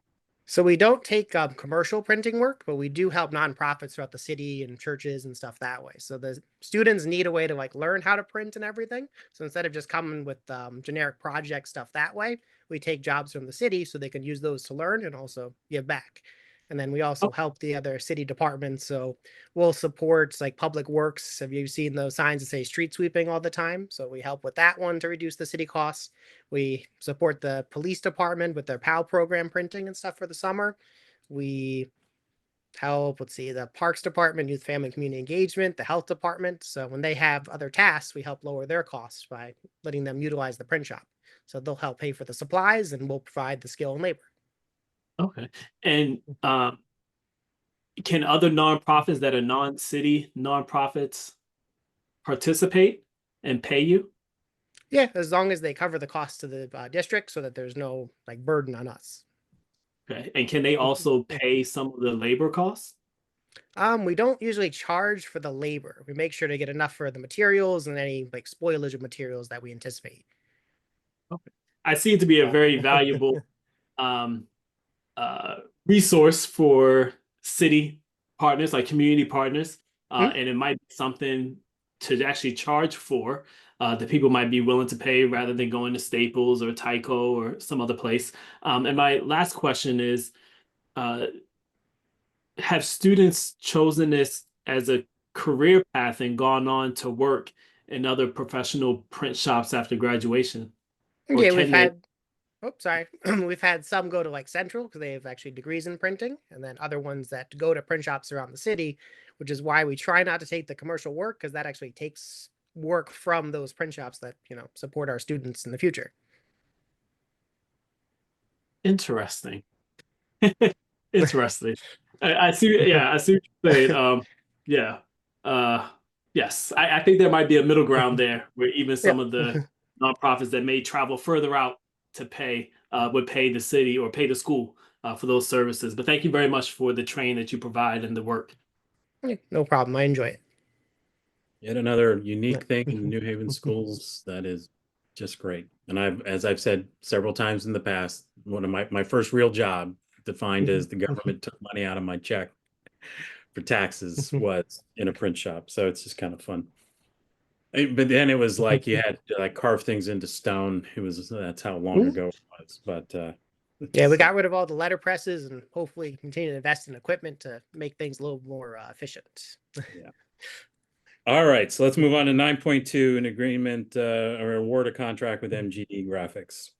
So we don't take commercial printing work, but we do help nonprofits throughout the city and churches and stuff that way. So the students need a way to like learn how to print and everything. So instead of just coming with generic project stuff that way, we take jobs from the city so they can use those to learn and also give back. And then we also help the other city departments. So we'll support like public works. Have you seen those signs that say street sweeping all the time? So we help with that one to reduce the city costs. We support the police department with their PAL program printing and stuff for the summer. We help, let's see, the parks department, youth, family, community engagement, the health department. So when they have other tasks, we help lower their costs by letting them utilize the print shop. So they'll help pay for the supplies and we'll provide the skill and labor. Okay. And can other nonprofits that are non-city nonprofits participate and pay you? Yeah, as long as they cover the cost to the district so that there's no like burden on us. Okay. And can they also pay some of the labor costs? We don't usually charge for the labor. We make sure to get enough for the materials and any like spoilage of materials that we anticipate. Okay. I see it to be a very valuable resource for city partners, like community partners, and it might be something to actually charge for that people might be willing to pay rather than going to Staples or Tyco or some other place. And my last question is, have students chosen this as a career path and gone on to work in other professional print shops after graduation? Or Yeah, we've can they? had, oh, sorry. We've had some go to like Central because they have actually degrees in printing, and then other ones that go to print shops around the city, which is why we try not to take the commercial work because that actually takes work from those print shops that, support our students in the future. Interesting. Interesting. I see. Yeah, I see what you're saying. Yeah. Uh, yes, I think there might be a middle ground there where even some Yeah. of the nonprofits that may travel further out to pay would pay the city or pay the school for those services. But thank you very much for the training that you provide and the work. Yeah, no problem. I enjoy it. Yet another unique thing in New Haven schools that is just great. And as I've said several times in the past, one of my first real job defined as the government took money out of my check for taxes was in a print shop. So it's just kind of fun. But then it was like you had to like carve things into stone. That's how long ago it was. But Yeah, we got rid of all the letter presses and hopefully continue to invest in equipment to make things a little more efficient. Yeah. All right, so let's move on to 9.2, an agreement or award a contract with MGD Graphics.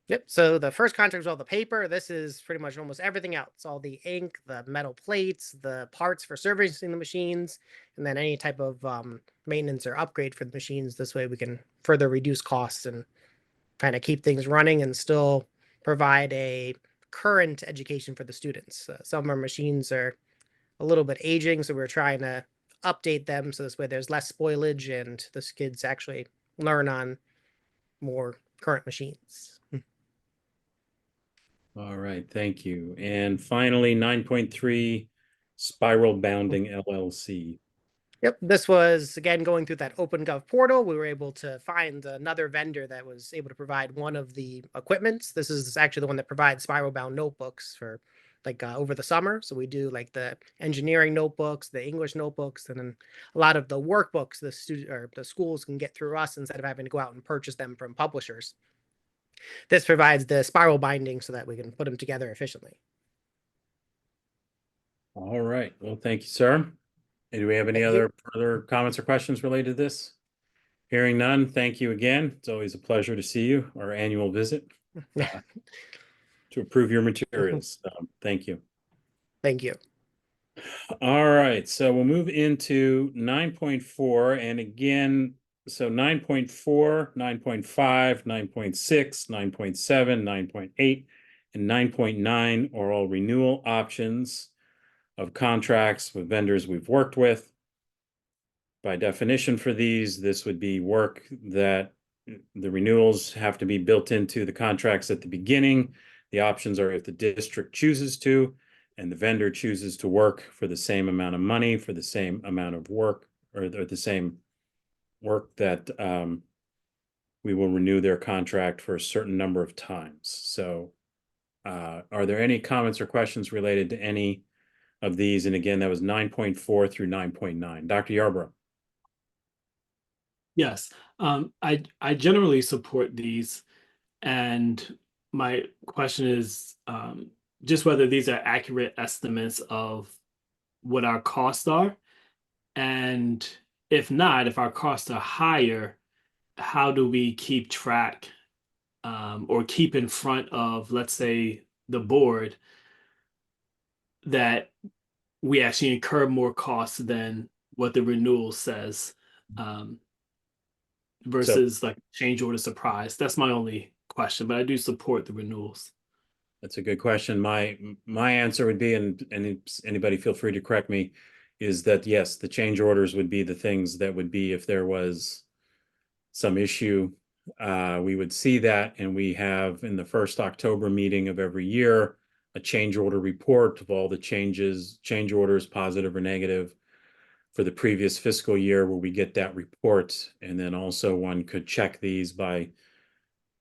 Yep. So the first contract was all the paper. This is pretty much almost everything else. All the ink, the metal plates, the parts for servicing the machines, and then any type of maintenance or upgrade for the machines. This way we can further reduce costs and kind of keep things running and still provide a current education for the students. Some of our machines are a little bit aging, so we're trying to update them so this way there's less spoilage and the kids actually learn on more current machines. All right, thank you. And finally, 9.3, Spiral Bounding LLC. Yep, this was again going through that OpenGov portal. We were able to find another vendor that was able to provide one of the equipments. This is actually the one that provides spiral bound notebooks for like over the summer. So we do like the engineering notebooks, the English notebooks, and then a lot of the workbooks the student or the schools can get through us instead of having to go out and purchase them from publishers. This provides the spiral binding so that we can put them together efficiently. All right, well, thank you, sir. And do we have any Thank you. other further comments or questions related to this? Hearing none, thank you again. It's always a pleasure to see you, our annual visit to approve your materials. Thank you. Thank you. All right, so we'll move into 9.4, and again, so 9.4, 9.5, 9.6, 9.7, 9.8, and 9.9 are all renewal options of contracts with vendors we've worked with. By definition for these, this would be work that the renewals have to be built into the contracts at the beginning. The options are if the district chooses to, and the vendor chooses to work for the same amount of money, for the same amount of work, or the same work that we will renew their contract for a certain number of times. So are there any comments or questions related to any of these? And again, that was 9.4 through 9.9. Dr. Yarbrough. Yes, I generally support these, and my question is just whether these are accurate estimates of what our costs are, and if not, if our costs are higher, how do we keep track or keep in front of, let's say, the board that we actually incur more costs than what the renewal says? Versus like change order surprise. That's my only question, but I do support the renewals. That's a good question. My answer would be, and anybody feel free to correct me, is that yes, the change orders would be the things that would be if there was some issue. We would see that, and we have in the first October meeting of every year a change order report of all the change orders, positive or negative, for the previous fiscal year, where we get that report. And then also one could check these by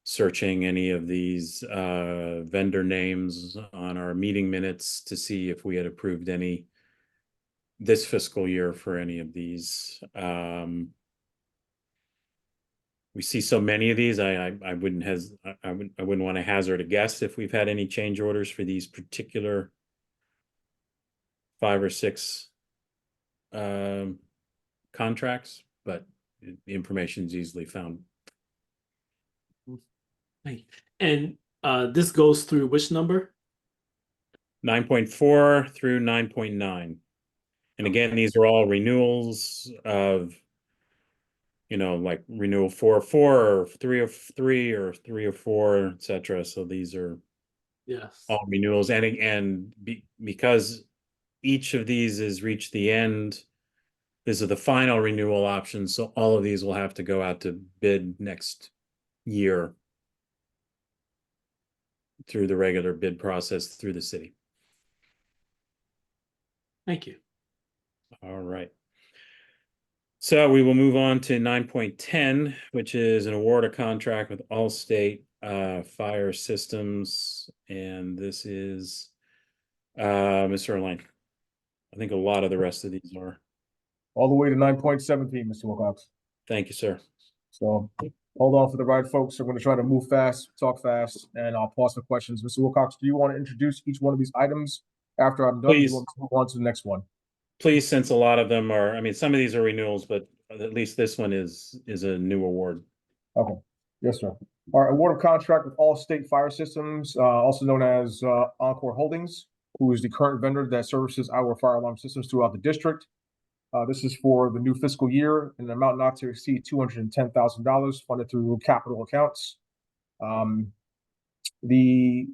searching any of these vendor names on our meeting minutes to see if we had approved any this fiscal year for any of these. We see so many of these, I wouldn't want to hazard a guess if we've had any change orders for these particular 5 or 6 contracts, but the information is easily found. Thank you. And this goes through which number? 9.4 through 9.9. And again, these are all renewals of, like renewal 404 or 303 or 304, etc. So these are Yes. all renewals, and because each of these has reached the end, this is the final renewal option. So all of these will have to go out to bid next year through the regular bid process through the city. Thank you. All right. So we will move on to 9.10, which is an award of contract with Allstate Fire Systems. And this is Mr. Erline. I think a lot of the rest of these are. All the way to 9.17, Mr. Wilcox. Thank you, sir. So hold on for the ride, folks. I'm going to try to move fast, talk fast, and I'll pause for questions. Mr. Wilcox, do you want to introduce each one of these items after I'm done? Do you want to move on to the next one? Please, since a lot of them are, some of these are renewals, but at least this one is a new award. Okay. Yes, sir. All right. Award of contract with Allstate Fire Systems, also known as Encore Holdings, who is the current vendor that services our fire alarm systems throughout the district. This is for the new fiscal year in an amount not to exceed $210,000 funded through capital accounts. The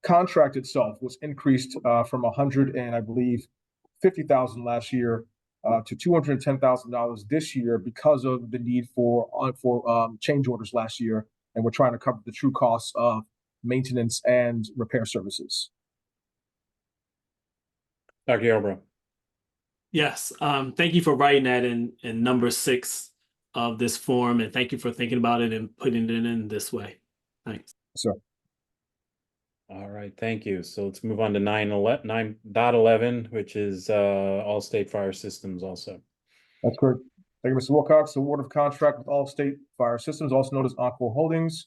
contract itself was increased from 100 and I believe 50,000 last year to $210,000 this year because of the need for change orders last year, and we're trying to cover the true costs of maintenance and repair services. Dr. Yarbrough. Yes. Thank you for writing that in number 6 of this form, and thank you for thinking about it and putting it in this way. Thanks. Sir. All right, thank you. So let's move on to 9.11, which is Allstate Fire Systems also. That's correct. Thank you, Mr. Wilcox. Award of contract with Allstate Fire Systems, also known as Encore Holdings,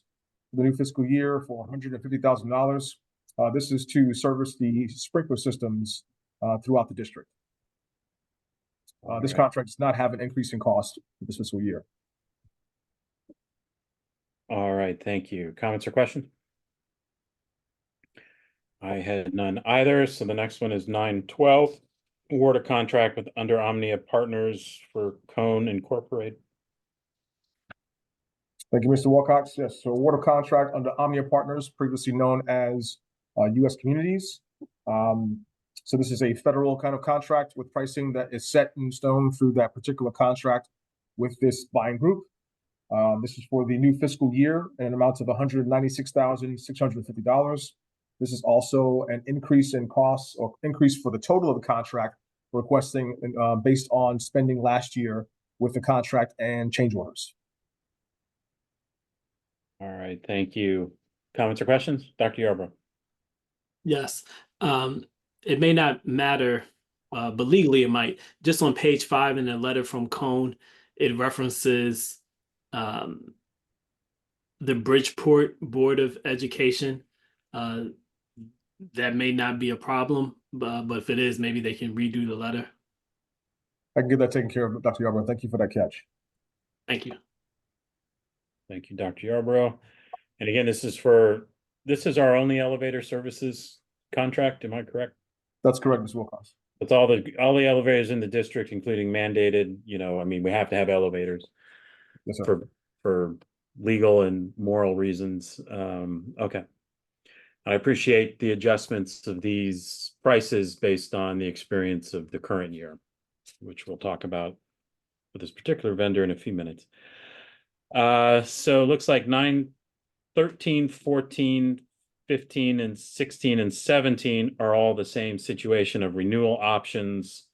for the new fiscal year for $150,000. This is to service the sprinkler systems throughout the district. This contract does not have an increase in cost for this fiscal year. All right, thank you. Comments or questions? I had none either. So the next one is 9.12. Award of contract with Under Omnia Partners for Cone Incorporated. Thank you, Mr. Wilcox. Yes, so award of contract under Omnia Partners, previously known as U.S. Communities. So this is a federal kind of contract with pricing that is set in stone through that particular contract with this buying group. This is for the new fiscal year and an amount of $196,650. This is also an increase in costs or increase for the total of the contract, requesting based on spending last year with the contract and change orders. All right, thank you. Comments or questions? Dr. Yarbrough. Yes. It may not matter, but legally it might. Just on page 5 in the letter from Cone, it references the Bridgeport Board of Education. That may not be a problem, but if it is, maybe they can redo the letter. I can get that taken care of, Dr. Yarbrough. Thank you for that catch. Thank you. Thank you, Dr. Yarbrough. And again, this is our only elevator services contract. Am I correct? That's correct, Ms. Wilcox. It's all the elevators in the district, including mandated, we have to have elevators. Yes, sir. For legal and moral reasons. Okay. I appreciate the adjustments of these prices based on the experience of the current year, which we'll talk about with this particular vendor in a few minutes. So it looks like 9, 13, 14, 15, and 16, and 17 are all the same situation of renewal options,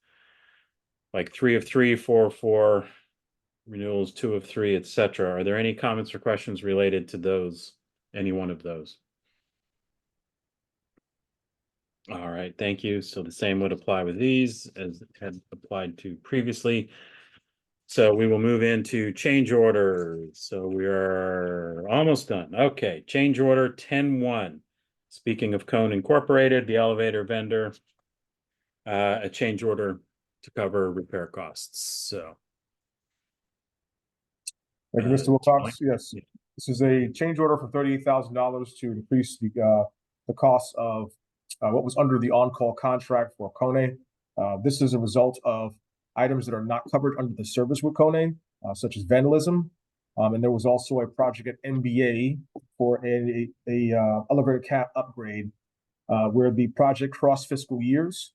like 3 of 3, 4 of 4, renewals 2 of 3, etc. Are there any comments or questions related to those, any one of those? All right, thank you. So the same would apply with these as it had applied to previously. So we will move into change orders. So we are almost done. Okay, change order 10-1. Speaking of Cone Incorporated, the elevator vendor, a change order to cover repair costs. So. Thank you, Mr. Wilcox. Yes. This is a change order for $38,000 to increase the cost of what was under the on-call contract for Kone. This is a result of items that are not covered under the service with Kone, such as vandalism. And there was also a project at NBA for a elevator cap upgrade where the project crossed fiscal years.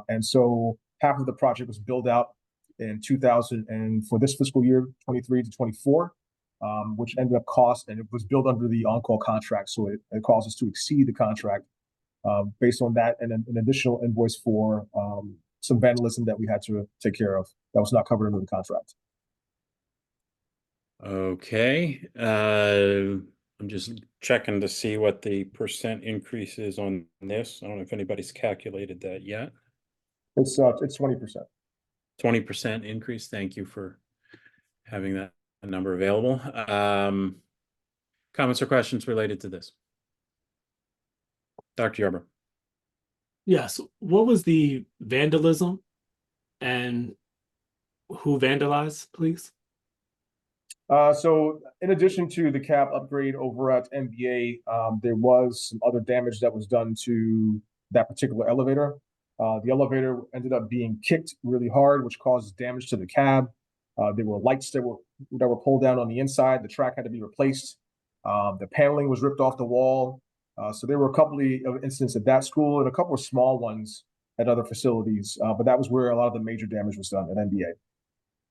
And so half of the project was billed out in 2000 and for this fiscal year, 23 to 24, which ended up cost, and it was billed under the on-call contract. So it caused us to exceed the contract based on that, and an additional invoice for some vandalism that we had to take care of that was not covered under the contract. Okay, I'm just checking to see what the percent increase is on this. I don't know if anybody's calculated that yet. It's 20%. 20% increase. Thank you for having that number available. Comments or questions related to this? Dr. Yarbrough. Yes. What was the vandalism and who vandalized, please? So in addition to the cab upgrade over at NBA, there was some other damage that was done to that particular elevator. The elevator ended up being kicked really hard, which caused damage to the cab. There were lights that were pulled down on the inside. The track had to be replaced. The paneling was ripped off the wall. So there were a couple of incidents at that school and a couple of small ones at other facilities. But that was where a lot of the major damage was done at NBA.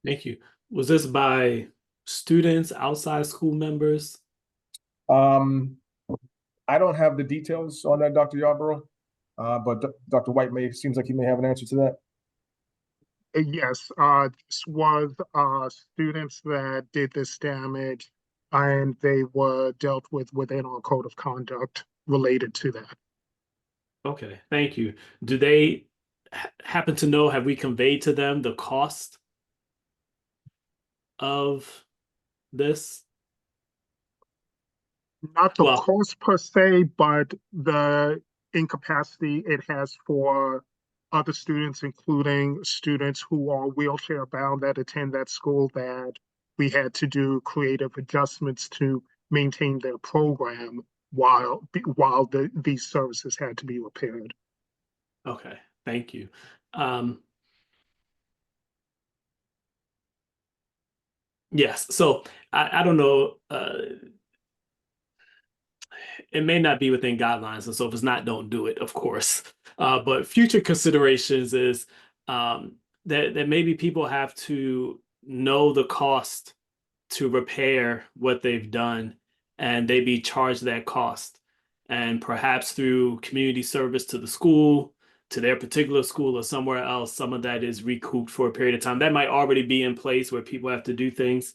Thank you. Was this by students, outside school members? I don't have the details on that, Dr. Yarbrough, but Dr. White seems like he may have an answer to that. Yes, this was students that did this damage, and they were dealt with within our code of conduct related to that. Okay, thank you. Do they happen to know, have we conveyed to them the cost of this? Not the cost per se, but the incapacity it has for other students, including students who are wheelchair bound that attend that school, that we had to do creative adjustments to maintain their program while these services had to be repaired. Okay, thank you. Yes, so I don't know. It may not be within guidelines, and so if it's not, don't do it, of course. But future considerations is that maybe people have to know the cost to repair what they've done, and they be charged that cost. And perhaps through community service to the school, to their particular school or somewhere else, some of that is recouped for a period of time. That might already be in place where people have to do things.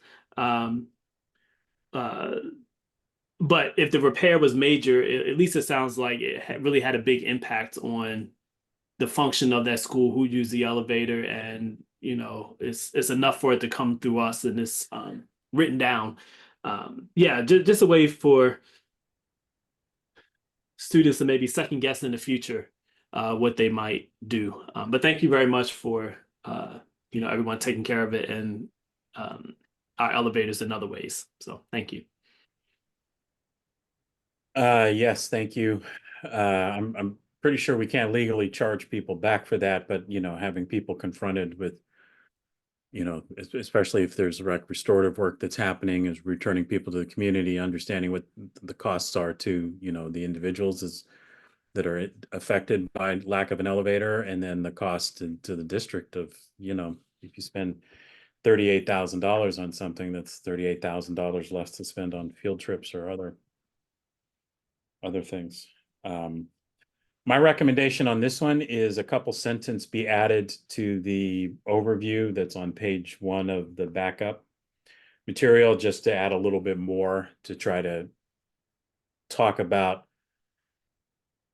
But if the repair was major, at least it sounds like it really had a big impact on the function of that school, who used the elevator, and it's enough for it to come through us, and it's written down. Yeah, just a way for students to maybe second guess in the future what they might do. But thank you very much for everyone taking care of it, and our elevators in other ways. So thank you. Yes, thank you. I'm pretty sure we can't legally charge people back for that, but having people confronted with, especially if there's restorative work that's happening, is returning people to the community, understanding what the costs are to, the individuals that are affected by lack of an elevator, and then the cost to the district of, if you spend $38,000 on something, that's $38,000 less to spend on field trips or other things. My recommendation on this one is a couple sentences be added to the overview that's on page 1 of the backup material, just to add a little bit more to try to talk about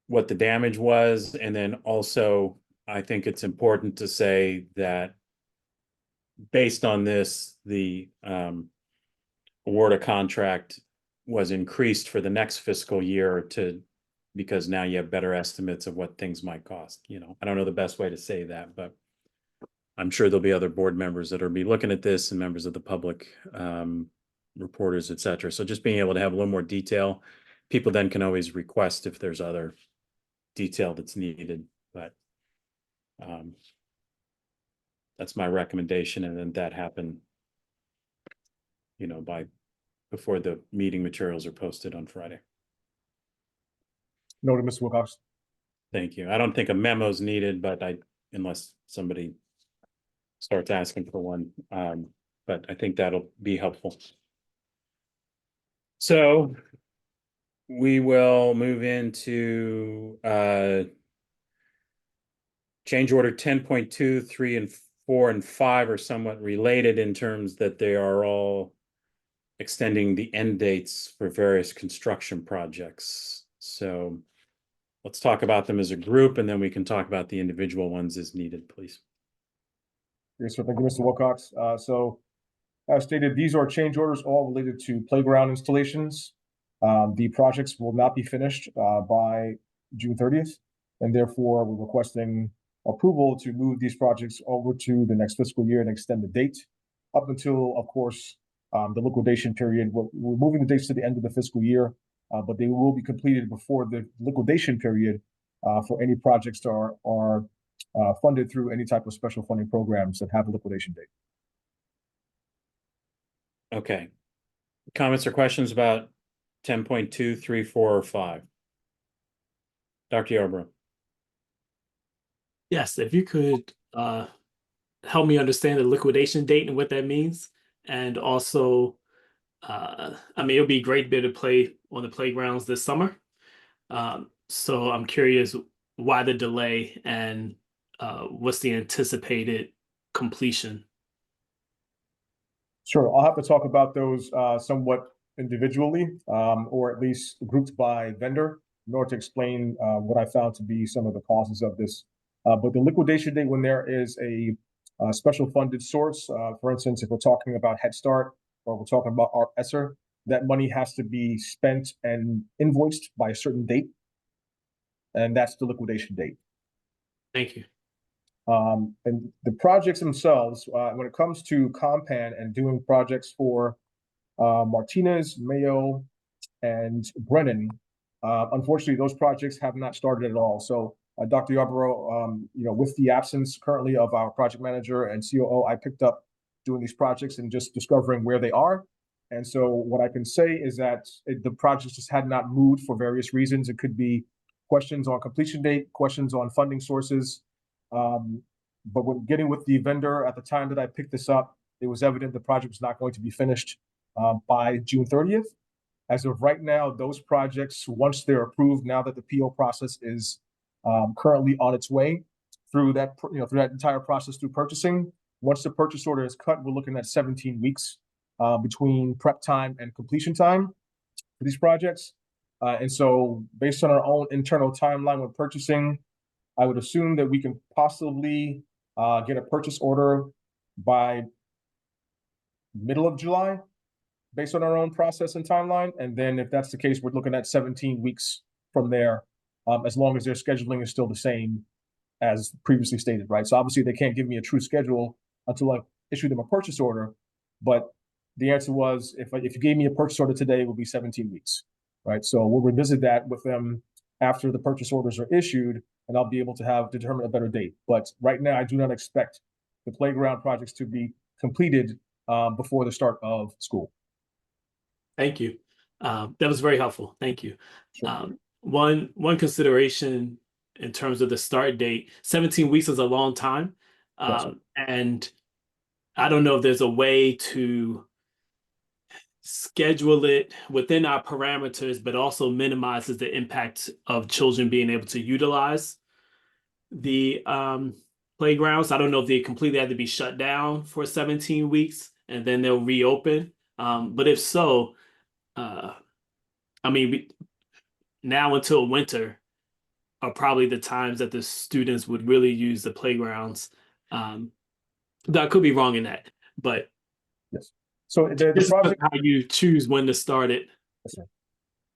what the damage was. And then also, I think it's important to say that based on this, the award of contract was increased for the next fiscal year because now you have better estimates of what things might cost. I don't know the best way to say that, but I'm sure there'll be other board members that will be looking at this, and members of the public reporters, et cetera. So just being able to have a little more detail, people then can always request if there's other detail that's needed, but that's my recommendation, and then that happen, you know, before the meeting materials are posted on Friday. Noted, Mr. Wilcox. Thank you. I don't think a memo is needed, but unless somebody starts asking for one, but I think that'll be helpful. So we will move into change order 10.2, 3, and 4, and 5 are somewhat related in terms that they are all extending the end dates for various construction projects. So let's talk about them as a group, and then we can talk about the individual ones as needed, please. Yes, sir. Thank you, Mr. Wilcox. So as stated, these are change orders all related to playground installations. The projects will not be finished by June 30th, and therefore we're requesting approval to move these projects over to the next fiscal year and extend the date up until, of course, the liquidation period. We're moving the dates to the end of the fiscal year, but they will be completed before the liquidation period for any projects that are funded through any type of special funding programs that have a liquidation date. Okay. Comments or questions about 10.2, 3, 4, or 5? Dr. Yarbrough. Yes, if you could help me understand the liquidation date and what that means. And also, I mean, it would be great to be able to play on the playgrounds this summer. So I'm curious why the delay and what's the anticipated completion? Sure, I'll have to talk about those somewhat individually, or at least grouped by vendor, in order to explain what I found to be some of the causes of this. But the liquidation date, when there is a special funded source, for instance, if we're talking about Head Start or we're talking about our ESSER, that money has to be spent and invoiced by a certain date, and that's the liquidation date. Thank you. And the projects themselves, when it comes to Compan and doing projects for Martinez, Mayo, and Brennan, unfortunately, those projects have not started at all. So, Dr. Yarbrough, you know, with the absence currently of our project manager and COO, I picked up doing these projects and just discovering where they are. And so what I can say is that the projects just had not moved for various reasons. It could be questions on completion date, questions on funding sources. But when getting with the vendor at the time that I picked this up, it was evident the project was not going to be finished by June 30th. As of right now, those projects, once they're approved, now that the PO process is currently on its way through that, through that entire process through purchasing, once the purchase order is cut, we're looking at 17 weeks between prep time and completion time for these projects. And so based on our own internal timeline with purchasing, I would assume that we can possibly get a purchase order by middle of July, based on our own process and timeline. And then if that's the case, we're looking at 17 weeks from there, as long as their scheduling is still the same as previously stated, right? So obviously they can't give me a true schedule until I issue them a purchase order. But the answer was, if you gave me a purchase order today, it would be 17 weeks, right? So we'll revisit that with them after the purchase orders are issued, and I'll be able to determine a better date. But right now, I do not expect the playground projects to be completed before the start of school. Thank you. That was very helpful. Thank you. Sure. One consideration in terms of the start date, 17 weeks is a long time. Yes, and I don't know if there's a way to schedule it within our parameters, but also minimizes the impact of children being able to utilize the playgrounds. I don't know if they completely had to be shut down for 17 weeks and then they'll reopen. But if so, I mean, now until winter are probably the times that the students would really use the playgrounds. I could be wrong in that, but yes. So the project, how you choose when to start it. yes, sir.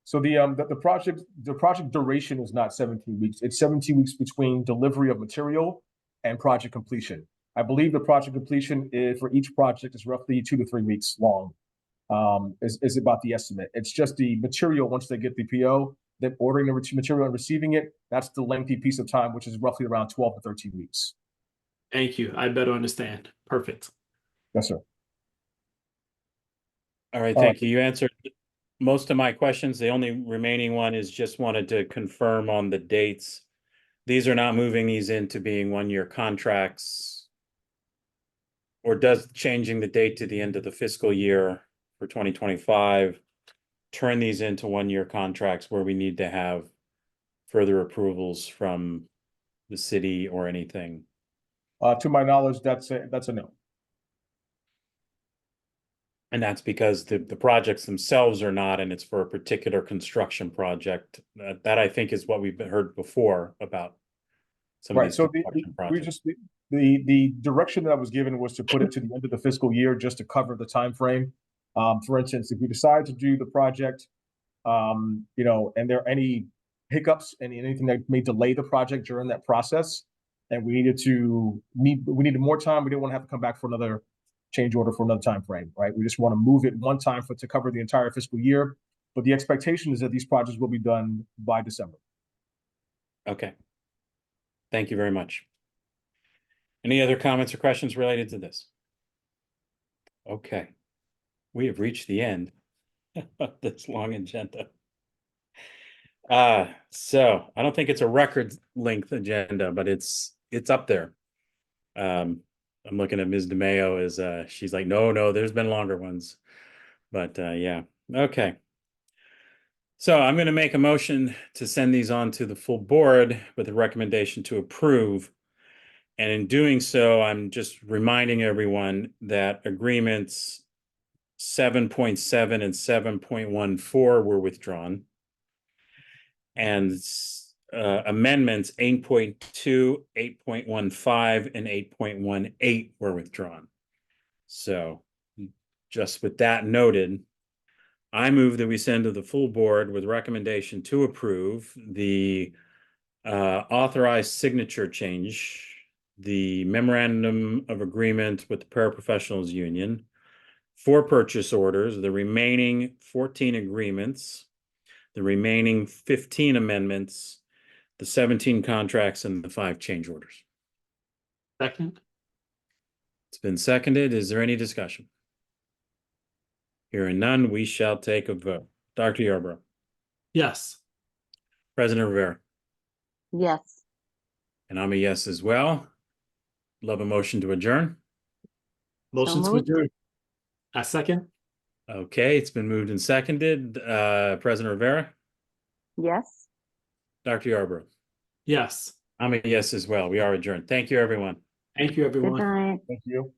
So the project duration is not 17 weeks. It's 17 weeks between delivery of material and project completion. I believe the project completion for each project is roughly 2 to 3 weeks long. is about the estimate. It's just the material, once they get the PO, then ordering the material and receiving it, that's the lengthy piece of time, which is roughly around 12 to 13 weeks. Thank you. I better understand. Perfect. Yes, sir. All right, All thank you. You answered most of my questions. The only remaining one is just wanted to confirm on the dates. These are not moving these into being one-year contracts, or does changing the date to the end of the fiscal year for 2025 turn these into one-year contracts where we need to have further approvals from the city or anything? To my knowledge, that's a no. And that's because the projects themselves are not, and it's for a particular construction project. That I think is what we've heard before about some of Right. these So construction we projects. just the direction that was given was to put it to the end of the fiscal year just to cover the time frame. For instance, if we decide to do the project, and there are any hiccups and anything that may delay the project during that process, and we needed more time, we didn't want to have to come back for another change order for another time frame, right? We just want to move it one time to cover the entire fiscal year. But the expectation is that these projects will be done by December. Okay. Thank you very much. Any other comments or questions related to this? Okay. We have reached the end of this long agenda. So I don't think it's a record length agenda, but it's up there. I'm looking at Ms. DeMayo as she's like, no, there's been longer ones. But yeah. Okay. So I'm going to make a motion to send these on to the full board with a recommendation to approve. And in doing so, I'm just reminding everyone that agreements 7.7 and 7.14 were withdrawn. And amendments 8.2, 8.15, and 8.18 were withdrawn. So just with that noted, I move that we send to the full board with recommendation to approve the authorized signature change, the memorandum of agreement with the paraprofessionals union, 4 purchase orders, the remaining 14 agreements, the remaining 15 amendments, the 17 contracts, and the 5 change orders. Second. It's been seconded. Is there any discussion? Hearing none, we shall take a vote. Dr. Yarbrough. Yes. President Rivera. Yes. And I'm a yes as well. Love a motion to adjourn. Motion to moved. adjourn. A second. Okay, it's been moved and seconded. President Rivera. Yes. Dr. Yarbrough. Yes. I'm a yes as well. We are adjourned. Thank you, everyone. Thank you, everyone. Good night. Thank you.